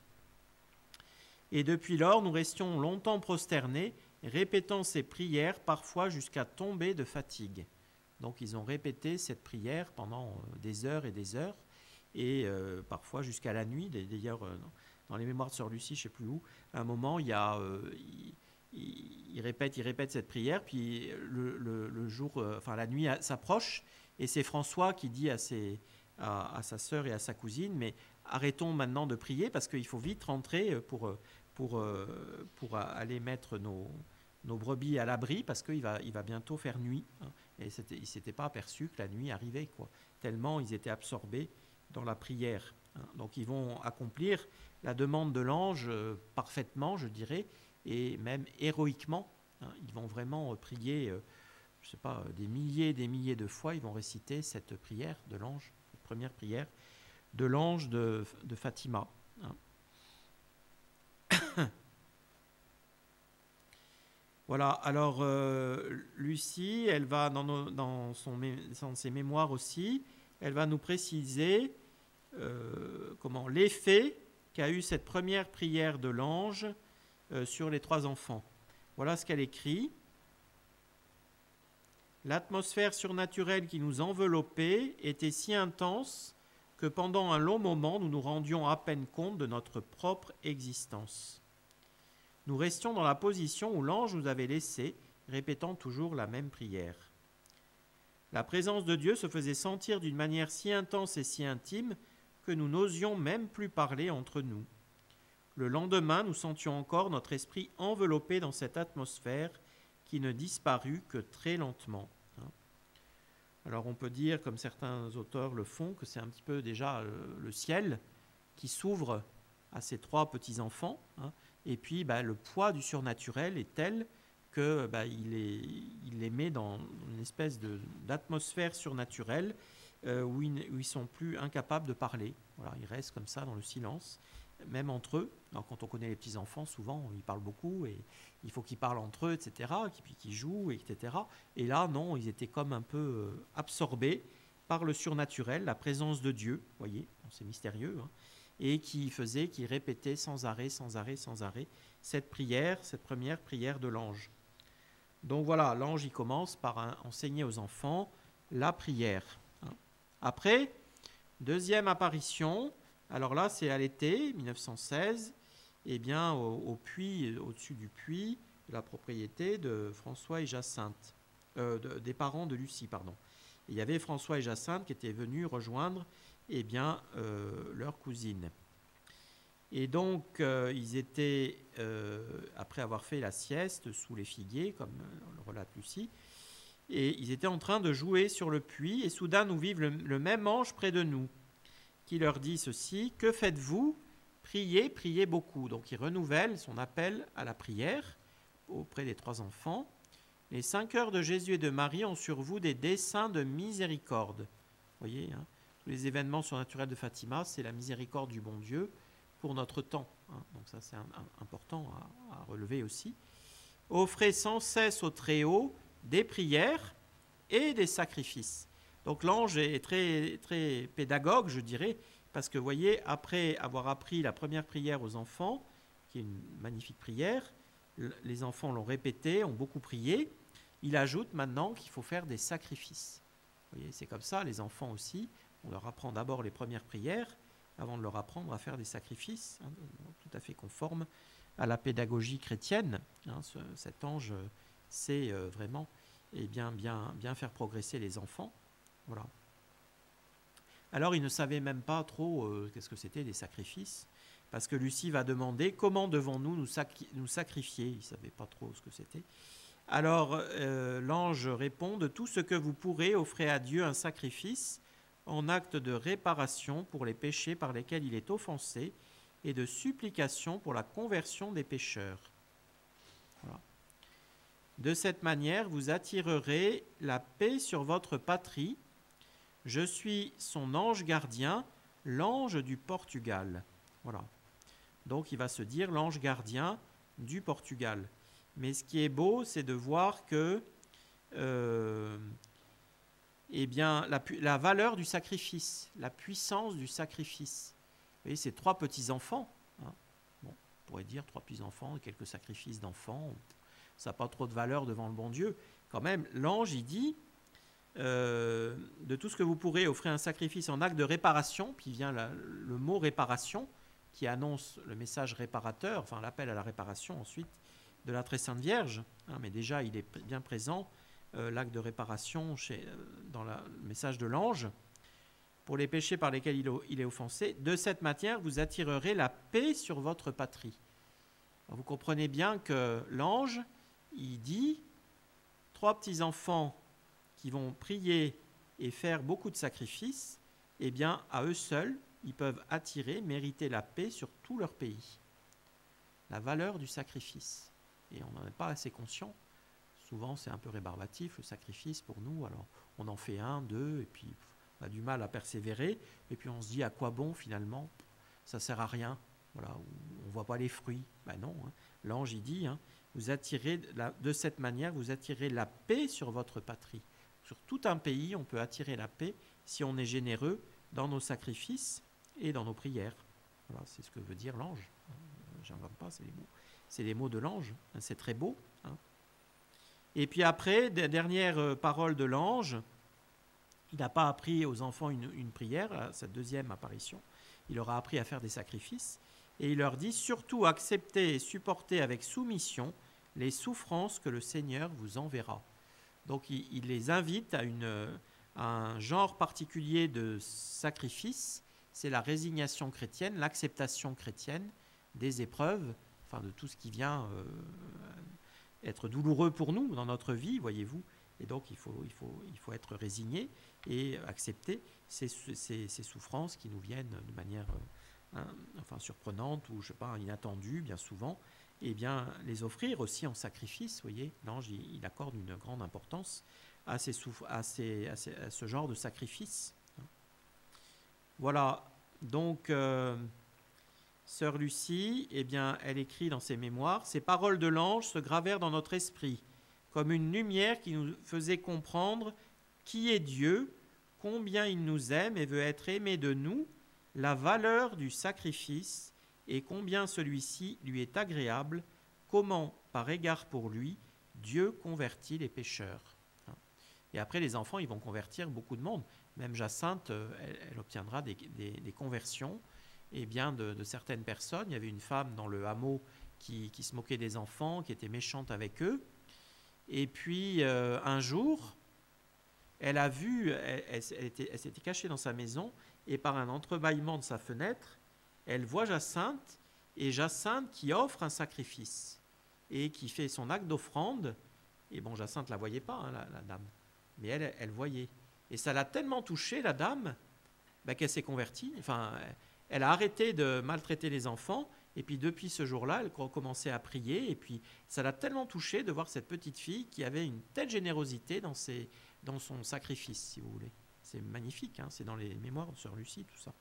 Et depuis lors, nous restions longtemps prosternés, répétant ces prières, parfois jusqu'à tomber de fatigue. Donc ils ont répété cette prière pendant des heures, et parfois jusqu'à la nuit. D'ailleurs, dans les mémoires de sœur Lucie, je ne sais plus où, à un moment, il répète cette prière, puis le jour, la nuit s'approche, et c'est François qui dit à sa sœur et à sa cousine, mais arrêtons maintenant de prier parce qu'il faut vite rentrer pour aller mettre nos brebis à l'abri parce qu'il va bientôt faire nuit. Et ils ne s'étaient pas aperçus que la nuit arrivait, tellement ils étaient absorbés dans la prière. Donc ils vont accomplir la demande de l'ange parfaitement, je dirais, et même héroïquement. Ils vont vraiment prier, je ne sais pas, des milliers de fois, ils vont réciter cette prière de l'ange, cette première prière de l'ange de Fatima. Voilà, alors Lucie, elle va dans ses mémoires aussi, elle va nous préciser l'effet qu'a eu cette première prière de l'ange sur les 3 enfants. Voilà ce qu'elle écrit. L'atmosphère surnaturelle qui nous enveloppait était si intense que pendant un long moment, nous nous rendions à peine compte de notre propre existence. Nous restions dans la position où l'ange nous avait laissés, répétant toujours la même prière. La présence de Dieu se faisait sentir d'une manière si intense et si intime que nous n'osions même plus parler entre nous. Le lendemain, nous sentions encore notre esprit enveloppé dans cette atmosphère qui ne disparut que très lentement. Alors on peut dire, comme certains auteurs le font, que c'est un petit peu déjà le ciel qui s'ouvre à ces trois petits-enfants, et puis le poids du surnaturel est tel que il les met dans une espèce d'atmosphère surnaturelle où ils ne sont plus incapables de parler. Voilà, ils restent comme ça dans le silence, même entre eux. Alors, quand on connaît les petits-enfants, souvent ils parlent beaucoup et il faut qu'ils parlent entre eux, etc., puis qu'ils jouent, etc. Et là, non, ils étaient comme un peu absorbés par le surnaturel, la présence de Dieu, vous voyez, c'est mystérieux, et qui répétait sans arrêt, cette prière, cette première prière de l'ange. Donc voilà, l'ange il commence par enseigner aux enfants la prière. Après, deuxième apparition, alors là c'est à l'été 1916, au puits, au-dessus du puits de la propriété de François et Jacinthe, des parents de Lucie, pardon. Et il y avait François et Jacinthe qui étaient venus rejoindre leur cousine. Et donc, ils étaient, après avoir fait la sieste sous les figuiers, comme le relate Lucie, et ils étaient en train de jouer sur le puits, et soudain nous vîmes le même ange près de nous, qui leur dit ceci: « Que faites-vous ? Priez, priez beaucoup. » Donc, il renouvelle son appel à la prière auprès des trois enfants. « Les 5 heures de Jésus et de Marie ont sur vous des desseins de miséricorde. » Vous voyez, tous les événements surnaturels de Fatima, c'est la miséricorde du bon Dieu pour notre temps. Donc ça, c'est important à relever aussi. Offrez sans cesse au Très-Haut des prières et des sacrifices. Donc l'ange est très, très pédagogue, je dirais, parce que vous voyez, après avoir appris la première prière aux enfants, qui est une magnifique prière, les enfants l'ont répétée, ont beaucoup prié, il ajoute maintenant qu'il faut faire des sacrifices. Vous voyez, c'est comme ça, les enfants aussi, on leur apprend d'abord les premières prières, avant de leur apprendre à faire des sacrifices, tout à fait conformes à la pédagogie chrétienne. Cet ange sait vraiment bien faire progresser les enfants. Voilà. Alors, il ne savait même pas trop qu'est-ce que c'était des sacrifices, parce que Lucie va demander comment devons-nous nous sacrifier. Il ne savait pas trop ce que c'était. Alors, l'ange répond: « De tout ce que vous pourrez, offrez à Dieu un sacrifice en acte de réparation pour les péchés par lesquels il est offensé et de supplication pour la conversion des pécheurs. » Voilà. De cette manière, vous attirerez la paix sur votre patrie. Je suis son ange gardien, l'ange du Portugal. Voilà. Donc, il va se dire l'ange gardien du Portugal. Mais ce qui est beau, c'est de voir que la valeur du sacrifice, la puissance du sacrifice. Vous voyez, ces trois petits-enfants, on pourrait dire trois petits-enfants, quelques sacrifices d'enfants, ça n'a pas trop de valeur devant le bon Dieu. Quand même, l'ange, il dit, de tout ce que vous pourrez, offrir un sacrifice en acte de réparation, puis vient le mot réparation, qui annonce le message réparateur, enfin l'appel à la réparation ensuite, de la très sainte Vierge, mais déjà il est bien présent, l'acte de réparation dans le message de l'ange, pour les péchés par lesquels il est offensé. De cette matière, vous attirerez la paix sur votre patrie. Alors, vous comprenez bien que l'ange, il dit, trois petits-enfants qui vont prier et faire beaucoup de sacrifices, eh bien, à eux seuls, ils peuvent attirer, mériter la paix sur tout leur pays. La valeur du sacrifice. Et on n'en est pas assez conscient. Souvent, c'est un peu rébarbatif, le sacrifice pour nous. Alors, on en fait 1, 2, et puis on a du mal à persévérer. Et puis, on se dit, à quoi bon, finalement? Ça ne sert à rien. Voilà, on ne voit pas les fruits. Ben non, l'ange, il dit, vous attirez, de cette manière, vous attirez la paix sur votre patrie. Sur tout un pays, on peut attirer la paix si on est généreux dans nos sacrifices et dans nos prières. Voilà, c'est ce que veut dire l'ange. J'invente pas, c'est les mots. C'est les mots de l'ange. C'est très beau. Et puis après, dernière parole de l'ange, il n'a pas appris aux enfants une prière, cette deuxième apparition. Il leur a appris à faire des sacrifices. Et il leur dit, surtout acceptez et supportez avec soumission les souffrances que le Seigneur vous enverra. Donc il les invite à un genre particulier de sacrifice, c'est la résignation chrétienne, l'acceptation chrétienne des épreuves, enfin de tout ce qui vient être douloureux pour nous dans notre vie, voyez-vous. Et donc il faut être résigné et accepter ces souffrances qui nous viennent de manière surprenante ou je sais pas, inattendue bien souvent, et bien les offrir aussi en sacrifice, voyez. L'ange il accorde une grande importance à ce genre de sacrifice. Voilà, donc Sœur Lucie, eh bien, elle écrit dans ses mémoires, « Ces paroles de l'ange se gravèrent dans notre esprit, comme une lumière qui nous faisait comprendre qui est Dieu, combien il nous aime et veut être aimé de nous, la valeur du sacrifice et combien celui-ci lui est agréable, comment, par égard pour lui, Dieu convertit les pécheurs. » Et après, les enfants, ils vont convertir beaucoup de monde. Même Jacinthe, elle obtiendra des conversions et bien de certaines personnes. Il y avait une femme dans le hameau qui se moquait des enfants, qui était méchante avec eux. Et puis, un jour, elle a vu, elle s'était cachée dans sa maison, et par un entrebâillement de sa fenêtre, elle voit Jacinthe, et Jacinthe qui offre un sacrifice, et qui fait son acte d'offrande. Et bon, Jacinthe ne la voyait pas, hein, la dame. Mais elle voyait. Et ça l'a tellement touchée, la dame, qu'elle s'est convertie. Enfin, elle a arrêté de maltraiter les enfants. Et puis, depuis ce jour-là, elle a commencé à prier. Et puis, ça l'a tellement touchée de voir cette petite fille qui avait une telle générosité dans son sacrifice, si vous voulez. C'est magnifique, hein, c'est dans les mémoires de Sœur Lucie, tout ça.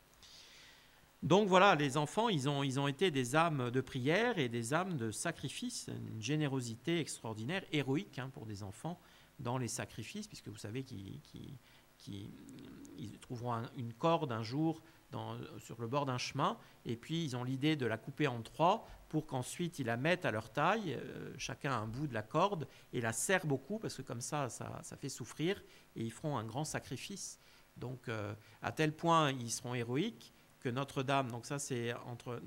Donc voilà, les enfants, ils ont été des âmes de prière et des âmes de sacrifice. Une générosité extraordinaire, héroïque, hein, pour des enfants dans les sacrifices, puisque vous savez qu'ils trouveront une corde un jour sur le bord d'un chemin, et puis ils ont l'idée de la couper en trois pour qu'ensuite ils la mettent à leur taille, chacun un bout de la corde, et la serrent beaucoup, parce que comme ça fait souffrir, et ils feront un grand sacrifice. Donc à tel point ils seront héroïques que Notre-Dame, donc ça c'est entre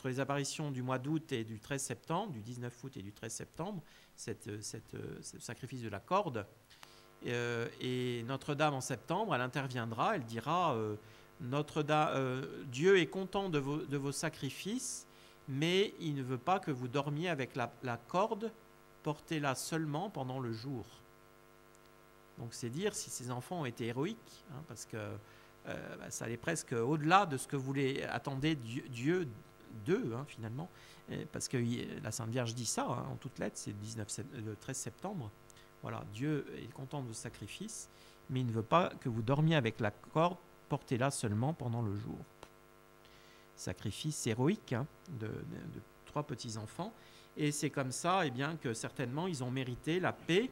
les apparitions du mois d'août et du 13 septembre, du 19 août et du 13 septembre, ce sacrifice de la corde. Et Notre-Dame en septembre, elle interviendra, elle dira Dieu est content de vos sacrifices, mais il ne veut pas que vous dormiez avec la corde, portez-la seulement pendant le jour. Donc c'est dire si ces enfants ont été héroïques, hein, parce que ça allait presque au-delà de ce que attendait Dieu d'eux, hein, finalement, parce que la Sainte Vierge dit ça, hein, en toutes lettres, c'est le 13 septembre. Voilà, Dieu est content de vos sacrifices, mais il ne veut pas que vous dormiez avec la corde, portez-la seulement pendant le jour. Sacrifice héroïque, hein, de 3 petits-enfants, et c'est comme ça, bien, que certainement ils ont mérité la paix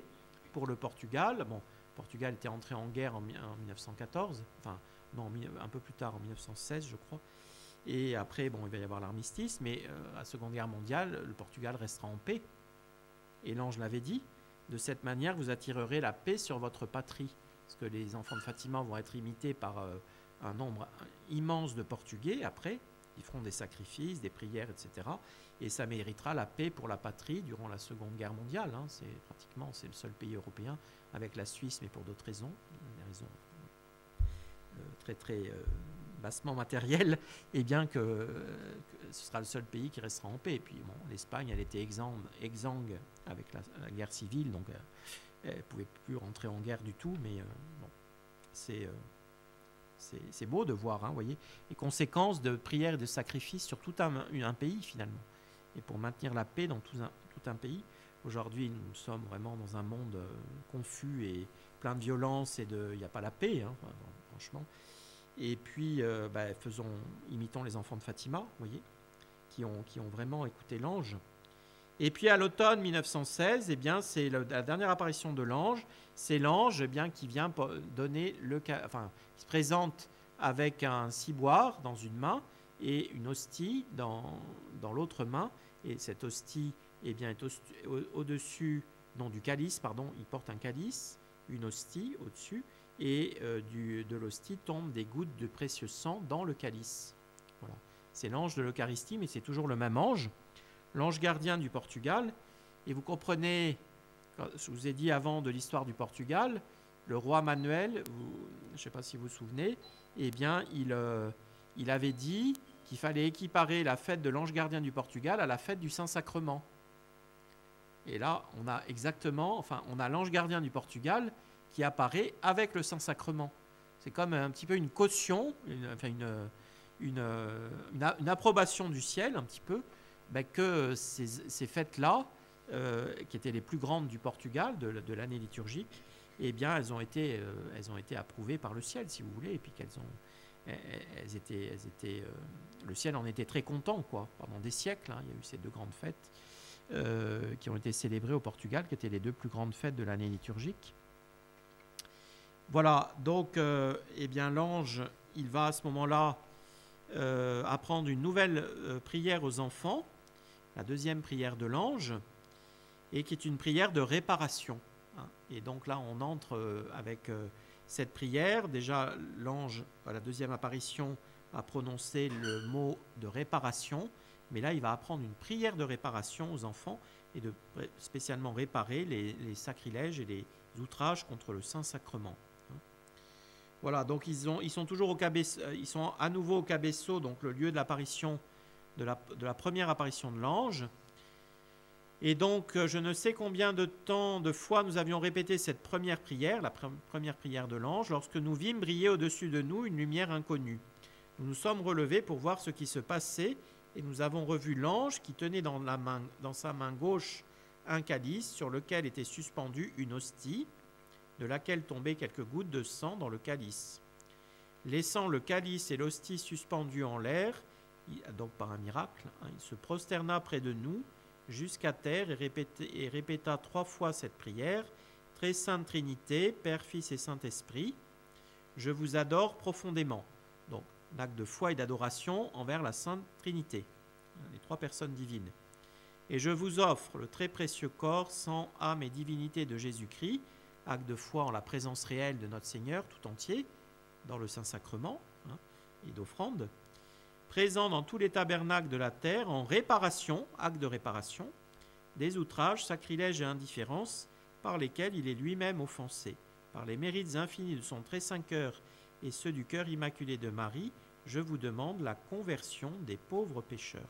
pour le Portugal. Bon, le Portugal était entré en guerre en 1914, enfin, non, un peu plus tard, en 1916, je crois. Et après, bon, il va y avoir l'armistice, mais à la Seconde Guerre mondiale, le Portugal restera en paix. Et l'ange l'avait dit, de cette manière, vous attirerez la paix sur votre patrie. Parce que les enfants de Fatima vont être imités par un nombre immense de Portugais après. Ils feront des sacrifices, des prières, etc. Et ça méritera la paix pour la patrie durant la Seconde Guerre mondiale. Hein. C'est le seul pays européen, avec la Suisse, mais pour d'autres raisons, des raisons très très bassement matérielles, et bien que ce sera le seul pays qui restera en paix. Et puis bon, l'Espagne, elle était exsangue avec la guerre civile, donc elle ne pouvait plus rentrer en guerre du tout, mais bon, c'est beau de voir, hein, voyez, les conséquences de prières et de sacrifices sur tout un pays finalement. Et pour maintenir la paix dans tout un pays, aujourd'hui nous sommes vraiment dans un monde confus et plein de violence, et il n'y a pas la paix, hein, franchement. Et puis imitons les enfants de Fatima, vous voyez, qui ont vraiment écouté l'ange. Et puis à l'automne 1916, c'est la dernière apparition de l'ange. C'est l'ange qui vient donner qui se présente avec un ciboire dans une main et une hostie dans l'autre main. Et cette hostie est au-dessus du calice, il porte un calice, une hostie au-dessus, et de l'hostie tombent des gouttes de précieux sang dans le calice. Voilà. C'est l'ange de l'Eucharistie, mais c'est toujours le même ange, l'ange gardien du Portugal. Et vous comprenez je vous ai dit avant de l'histoire du Portugal, le roi Manuel, je ne sais pas si vous vous souvenez, eh bien, il avait dit qu'il fallait équiparer la fête de l'ange gardien du Portugal à la fête du Saint-Sacrement. Et là, on a on a l'ange gardien du Portugal qui apparaît avec le Saint-Sacrement. C'est comme un petit peu une caution, une approbation du ciel, un petit peu, que ces fêtes-là, qui étaient les plus grandes du Portugal, de l'année liturgique, eh bien, elles ont été approuvées par le ciel, si vous voulez, et puis le ciel en était très content, quoi. Pendant des siècles, hein, il y a eu ces deux grandes fêtes qui ont été célébrées au Portugal, qui étaient les deux plus grandes fêtes de l'année liturgique. Voilà, donc, eh bien, l'ange, il va à ce moment-là apprendre une nouvelle prière aux enfants, la deuxième prière de l'ange, et qui est une prière de réparation. Hein. Et donc là, on entre avec cette prière. Déjà, l'ange, à la deuxième apparition, a prononcé le mot de réparation, mais là, il va apprendre une prière de réparation aux enfants et de spécialement réparer les sacrilèges et les outrages contre le Saint-Sacrement. Voilà, donc ils sont toujours au cabeço, ils sont à nouveau au cabeço, donc le lieu de l'apparition de la première apparition de l'ange. Et donc, je ne sais combien de fois nous avions répété cette première prière, la première prière de l'ange, lorsque nous vîmes briller au-dessus de nous une lumière inconnue. Nous nous sommes relevés pour voir ce qui se passait, et nous avons revu l'ange qui tenait dans sa main gauche un calice sur lequel était suspendue une hostie, de laquelle tombaient quelques gouttes de sang dans le calice. Laissant le calice et l'hostie suspendus en l'air, donc par un miracle, il se prosterna près de nous jusqu'à terre et répéta 3 fois cette prière. Très sainte Trinité, Père, Fils et Saint-Esprit, je vous adore profondément. Donc, un acte de foi et d'adoration envers la Sainte Trinité, les 3 personnes divines. Et je vous offre le très précieux corps, sang, âme et divinité de Jésus-Christ, acte de foi en la présence réelle de notre Seigneur tout entier, dans le Saint-Sacrement et d'offrande, présent dans tous les tabernacles de la terre, en réparation, acte de réparation, des outrages, sacrilèges et indifférences par lesquels il est lui-même offensé. Par les mérites infinis de son très saint cœur et ceux du cœur immaculé de Marie, je vous demande la conversion des pauvres pécheurs.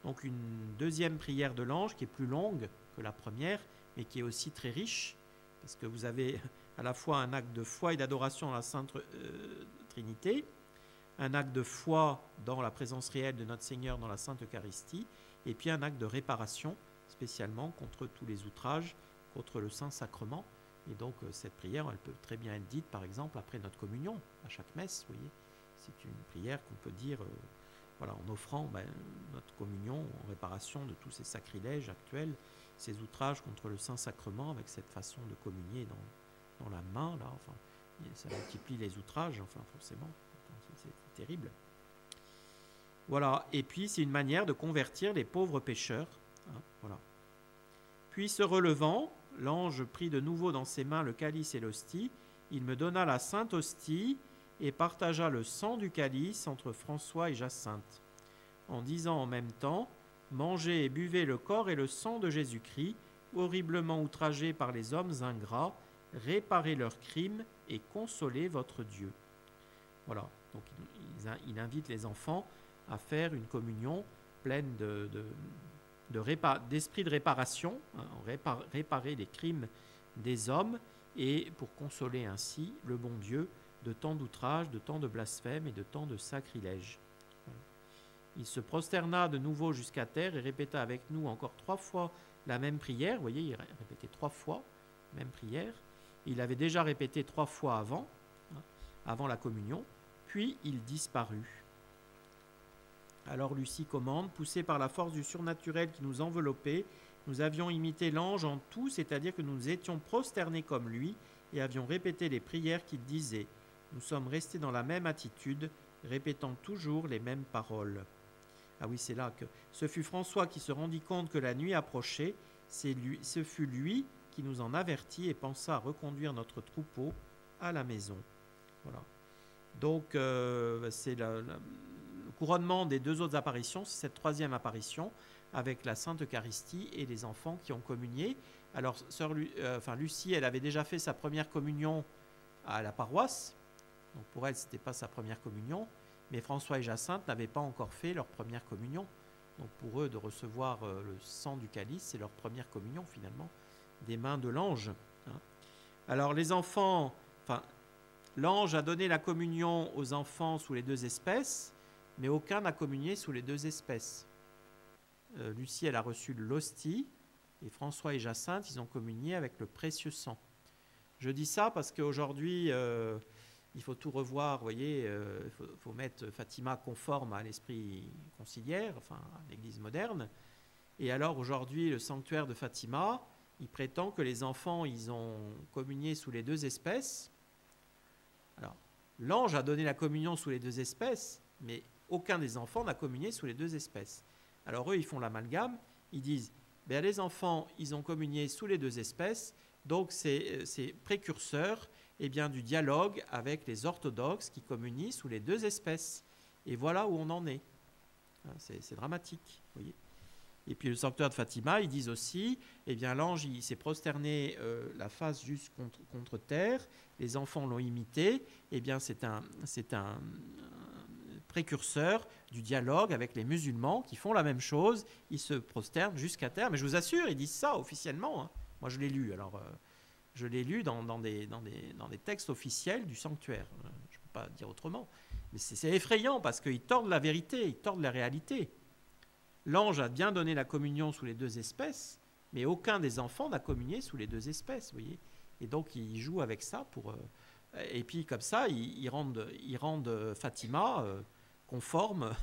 Donc une deuxième prière de l'ange qui est plus longue que la première, mais qui est aussi très riche, parce que vous avez à la fois un acte de foi et d'adoration à la Sainte Trinité, un acte de foi dans la présence réelle de notre Seigneur dans la Sainte Eucharistie, et puis un acte de réparation, spécialement contre tous les outrages, contre le Saint-Sacrement. Et donc cette prière, elle peut très bien être dite, par exemple, après notre communion, à chaque messe, vous voyez. C'est une prière qu'on peut dire en offrant notre communion en réparation de tous ces sacrilèges actuels, ces outrages contre le Saint-Sacrement, avec cette façon de communier dans la main, là, ça multiplie les outrages, forcément, c'est terrible. Voilà, et puis c'est une manière de convertir les pauvres pécheurs, voilà. Puis se relevant, l'ange prit de nouveau dans ses mains le calice et l'hostie, il me donna la sainte hostie et partagea le sang du calice entre François et Jacinthe, en disant en même temps: mangez et buvez le corps et le sang de Jésus-Christ, horriblement outragés par les hommes ingrats, réparez leurs crimes et consolez votre Dieu. Voilà, donc il invite les enfants à faire une communion pleine d'esprit de réparation, réparer les crimes des hommes, et pour consoler ainsi le bon Dieu de tant d'outrages, de tant de blasphèmes et de tant de sacrilèges. Il se prosterna de nouveau jusqu'à terre et répéta avec nous encore 3 fois la même prière. Vous voyez, il répétait 3 fois la même prière. Il avait déjà répété 3 fois avant la communion, puis il disparut. Alors Lucie commande: poussés par la force du surnaturel qui nous enveloppait, nous avions imité l'ange en tout, c'est-à-dire que nous étions prosternés comme lui et avions répété les prières qu'il disait. Nous sommes restés dans la même attitude, répétant toujours les mêmes paroles. Ah oui, c'est là que ce fut François qui se rendit compte que la nuit approchait. Ce fut lui qui nous en avertit et pensa à reconduire notre troupeau à la maison. Voilà. Donc, c'est le couronnement des 2 autres apparitions, c'est cette 3e apparition avec la Sainte Eucharistie et les enfants qui ont communié. Alors, Lucie, elle avait déjà fait sa première communion à la paroisse. Donc pour elle, ce n'était pas sa première communion. Mais François et Jacinthe n'avaient pas encore fait leur première communion. Donc pour eux, de recevoir le sang du calice, c'est leur première communion finalement, des mains de l'ange. Alors les enfants, l'ange a donné la communion aux enfants sous les deux espèces, mais aucun n'a communié sous les deux espèces. Lucie, elle a reçu l'hostie, et François et Jacinthe, ils ont communié avec le précieux sang. Je dis ça parce qu'aujourd'hui, il faut tout revoir, vous voyez, il faut mettre Fatima conforme à l'esprit conciliaire, enfin à l'Église moderne. Et alors aujourd'hui, le sanctuaire de Fatima, il prétend que les enfants, ils ont communié sous les deux espèces. Alors, l'ange a donné la communion sous les deux espèces, mais aucun des enfants n'a communié sous les deux espèces. Alors eux, ils font l'amalgame, ils disent, les enfants, ils ont communié sous les deux espèces, donc c'est précurseur du dialogue avec les orthodoxes qui communient sous les deux espèces. Et voilà où on en est. C'est dramatique, vous voyez. Et puis le sanctuaire de Fatima, ils disent aussi, l'ange, il s'est prosterné la face juste contre terre, les enfants l'ont imité, c'est un précurseur du dialogue avec les musulmans qui font la même chose, ils se prosternent jusqu'à terre, mais je vous assure, ils disent ça officiellement, hein. Moi je l'ai lu, alors je l'ai lu dans des textes officiels du sanctuaire, je ne peux pas dire autrement, mais c'est effrayant parce qu'ils tordent la vérité, ils tordent la réalité. L'ange a bien donné la communion sous les deux espèces, mais aucun des enfants n'a communié sous les deux espèces, vous voyez. Et donc, ils jouent avec ça pour... et puis, comme ça, ils rendent Fatima conforme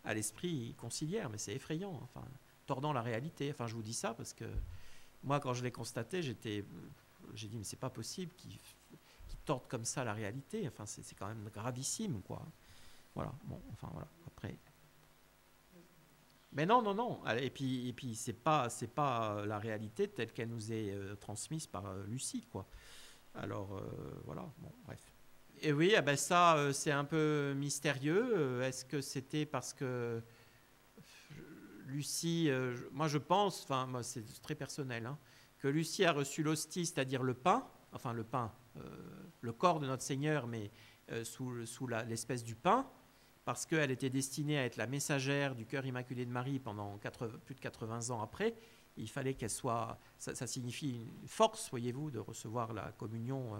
à l'esprit conciliaire. Mais c'est effrayant, enfin, tordant la réalité. Enfin, je vous dis ça parce que moi, quand je l'ai constaté, j'ai dit, mais c'est pas possible qu'ils tordent comme ça la réalité. Enfin, c'est quand même gravissime, quoi. Voilà, bon, enfin, voilà, après... Mais non. Et puis c'est pas la réalité telle qu'elle nous est transmise par Lucie, quoi. Alors voilà, bon, bref. Et oui, ça c'est un peu mystérieux. Est-ce que c'était parce que Lucie, moi je pense, enfin moi c'est très personnel, hein, que Lucie a reçu l'hostie, c'est-à-dire le pain, le corps de notre Seigneur, mais sous l'espèce du pain, parce qu'elle était destinée à être la messagère du cœur immaculé de Marie pendant plus de 80 ans après. Il fallait qu'elle soit... Ça signifie une force, voyez-vous, de recevoir la communion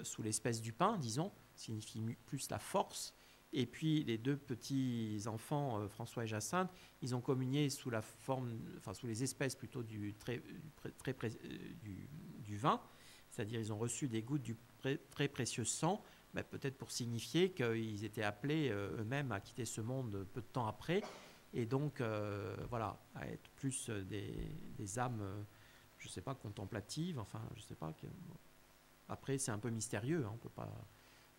sous l'espèce du pain, disons. Ça signifie plus la force. Et puis les deux petits enfants, François et Jacinthe, ils ont communié sous la forme, sous les espèces plutôt du vin, c'est-à-dire ils ont reçu des gouttes du très précieux sang, peut-être pour signifier qu'ils étaient appelés eux-mêmes à quitter ce monde peu de temps après, et donc à être plus des âmes, je ne sais pas, contemplatives, enfin je ne sais pas. Après c'est un peu mystérieux, hein, on ne peut pas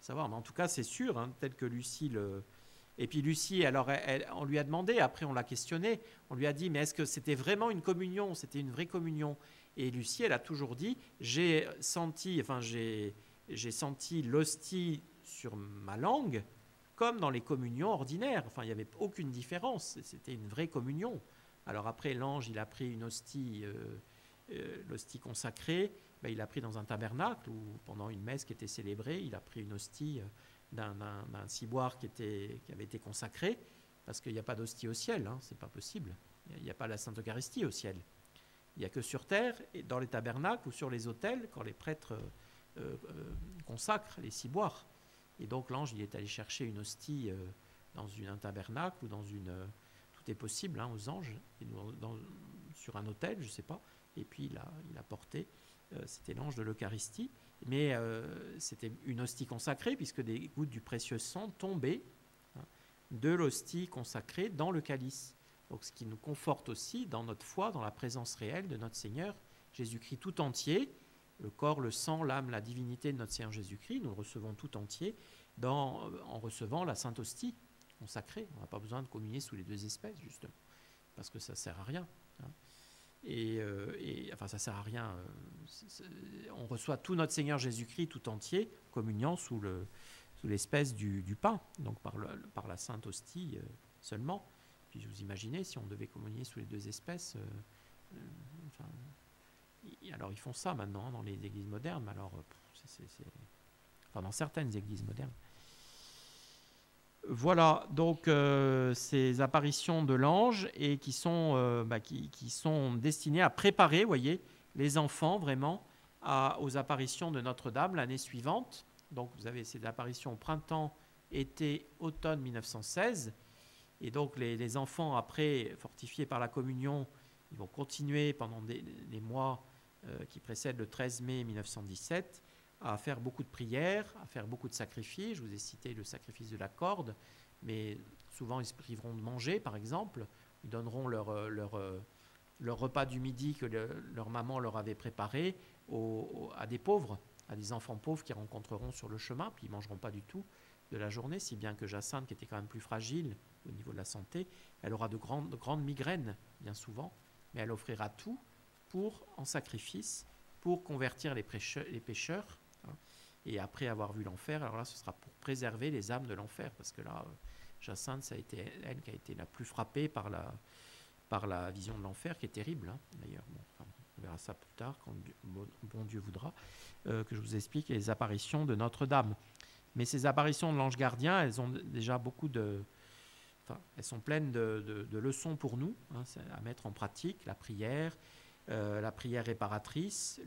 savoir, mais en tout cas c'est sûr, hein, tel que Lucie le... Et puis Lucie, alors on lui a demandé, après on l'a questionné, on lui a dit, mais est-ce que c'était vraiment une communion, c'était une vraie communion? Et Lucie, elle a toujours dit, j'ai senti l'hostie sur ma langue, comme dans les communions ordinaires. Enfin, il n'y avait aucune différence, c'était une vraie communion. Alors après, l'ange, il a pris une hostie, l'hostie consacrée, il l'a pris dans un tabernacle, où pendant une messe qui était célébrée, il a pris une hostie d'un ciboire qui avait été consacré, parce qu'il n'y a pas d'hostie au ciel, hein, c'est pas possible. Il n'y a pas la Sainte Eucharistie au ciel. Il n'y a que sur terre, et dans les tabernacles ou sur les autels, quand les prêtres consacrent les ciboires. Et donc l'ange, il est allé chercher une hostie dans un tabernacle ou dans une... tout est possible, hein, aux anges, et sur un autel, je ne sais pas, et puis il a porté, c'était l'ange de l'Eucharistie, mais c'était une hostie consacrée, puisque des gouttes du précieux sang tombaient, hein, de l'hostie consacrée dans le calice. Donc ce qui nous conforte aussi dans notre foi, dans la présence réelle de notre Seigneur Jésus-Christ tout entier, le corps, le sang, l'âme, la divinité de notre Seigneur Jésus-Christ, nous le recevons tout entier en recevant la Sainte Hostie consacrée. On n'a pas besoin de communier sous les deux espèces, justement, parce que ça ne sert à rien, hein. Enfin, ça ne sert à rien. On reçoit tout notre Seigneur Jésus-Christ tout entier, communiant sous l'espèce du pain, donc par la Sainte Hostie seulement. Puis vous imaginez, si on devait communier sous les deux espèces, enfin, alors ils font ça maintenant dans les églises modernes, mais alors, enfin dans certaines églises modernes. Voilà, donc ces apparitions de l'ange et qui sont destinées à préparer, vous voyez, les enfants vraiment aux apparitions de Notre-Dame l'année suivante. Donc vous avez ces apparitions au printemps, été, automne 1916. Et donc les enfants, après, fortifiés par la communion, ils vont continuer pendant les mois qui précèdent le 13 mai 1917 à faire beaucoup de prières, à faire beaucoup de sacrifices. Je vous ai cité le sacrifice de la corde, mais souvent ils se priveront de manger, par exemple. Ils donneront leur repas du midi que leur maman leur avait préparé à des pauvres, à des enfants pauvres qu'ils rencontreront sur le chemin, puis ils ne mangeront pas du tout de la journée, si bien que Jacinthe, qui était quand même plus fragile au niveau de la santé, elle aura de grandes migraines, bien souvent, mais elle offrira tout en sacrifice, pour convertir les pécheurs. Et après avoir vu l'enfer, alors là, ce sera pour préserver les âmes de l'enfer, parce que là, Jacinthe, ça a été elle qui a été la plus frappée par la vision de l'enfer, qui est terrible, hein, d'ailleurs. Bon, enfin, on verra ça plus tard, quand bon Dieu voudra, que je vous explique les apparitions de Notre-Dame. Mais ces apparitions de l'ange gardien, elles ont déjà elles sont pleines de leçons pour nous, hein, à mettre en pratique, la prière réparatrice,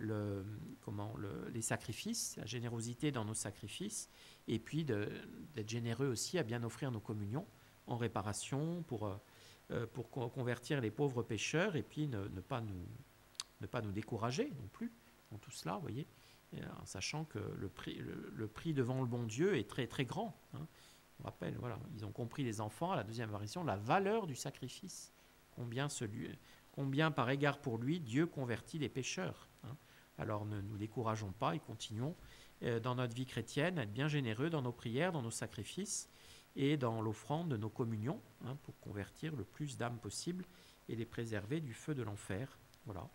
les sacrifices, la générosité dans nos sacrifices, et puis d'être généreux aussi à bien offrir nos communions en réparation pour convertir les pauvres pécheurs, et puis ne pas nous décourager non plus dans tout cela, vous voyez, en sachant que le prix devant le bon Dieu est très très grand. Hein. On rappelle, voilà, ils ont compris, les enfants, à la deuxième apparition, la valeur du sacrifice, combien par égard pour lui, Dieu convertit les pécheurs. Hein. Alors ne nous décourageons pas et continuons dans notre vie chrétienne à être bien généreux dans nos prières, dans nos sacrifices et dans l'offrande de nos communions, hein, pour convertir le plus d'âmes possible et les préserver du feu de l'enfer. Voilà.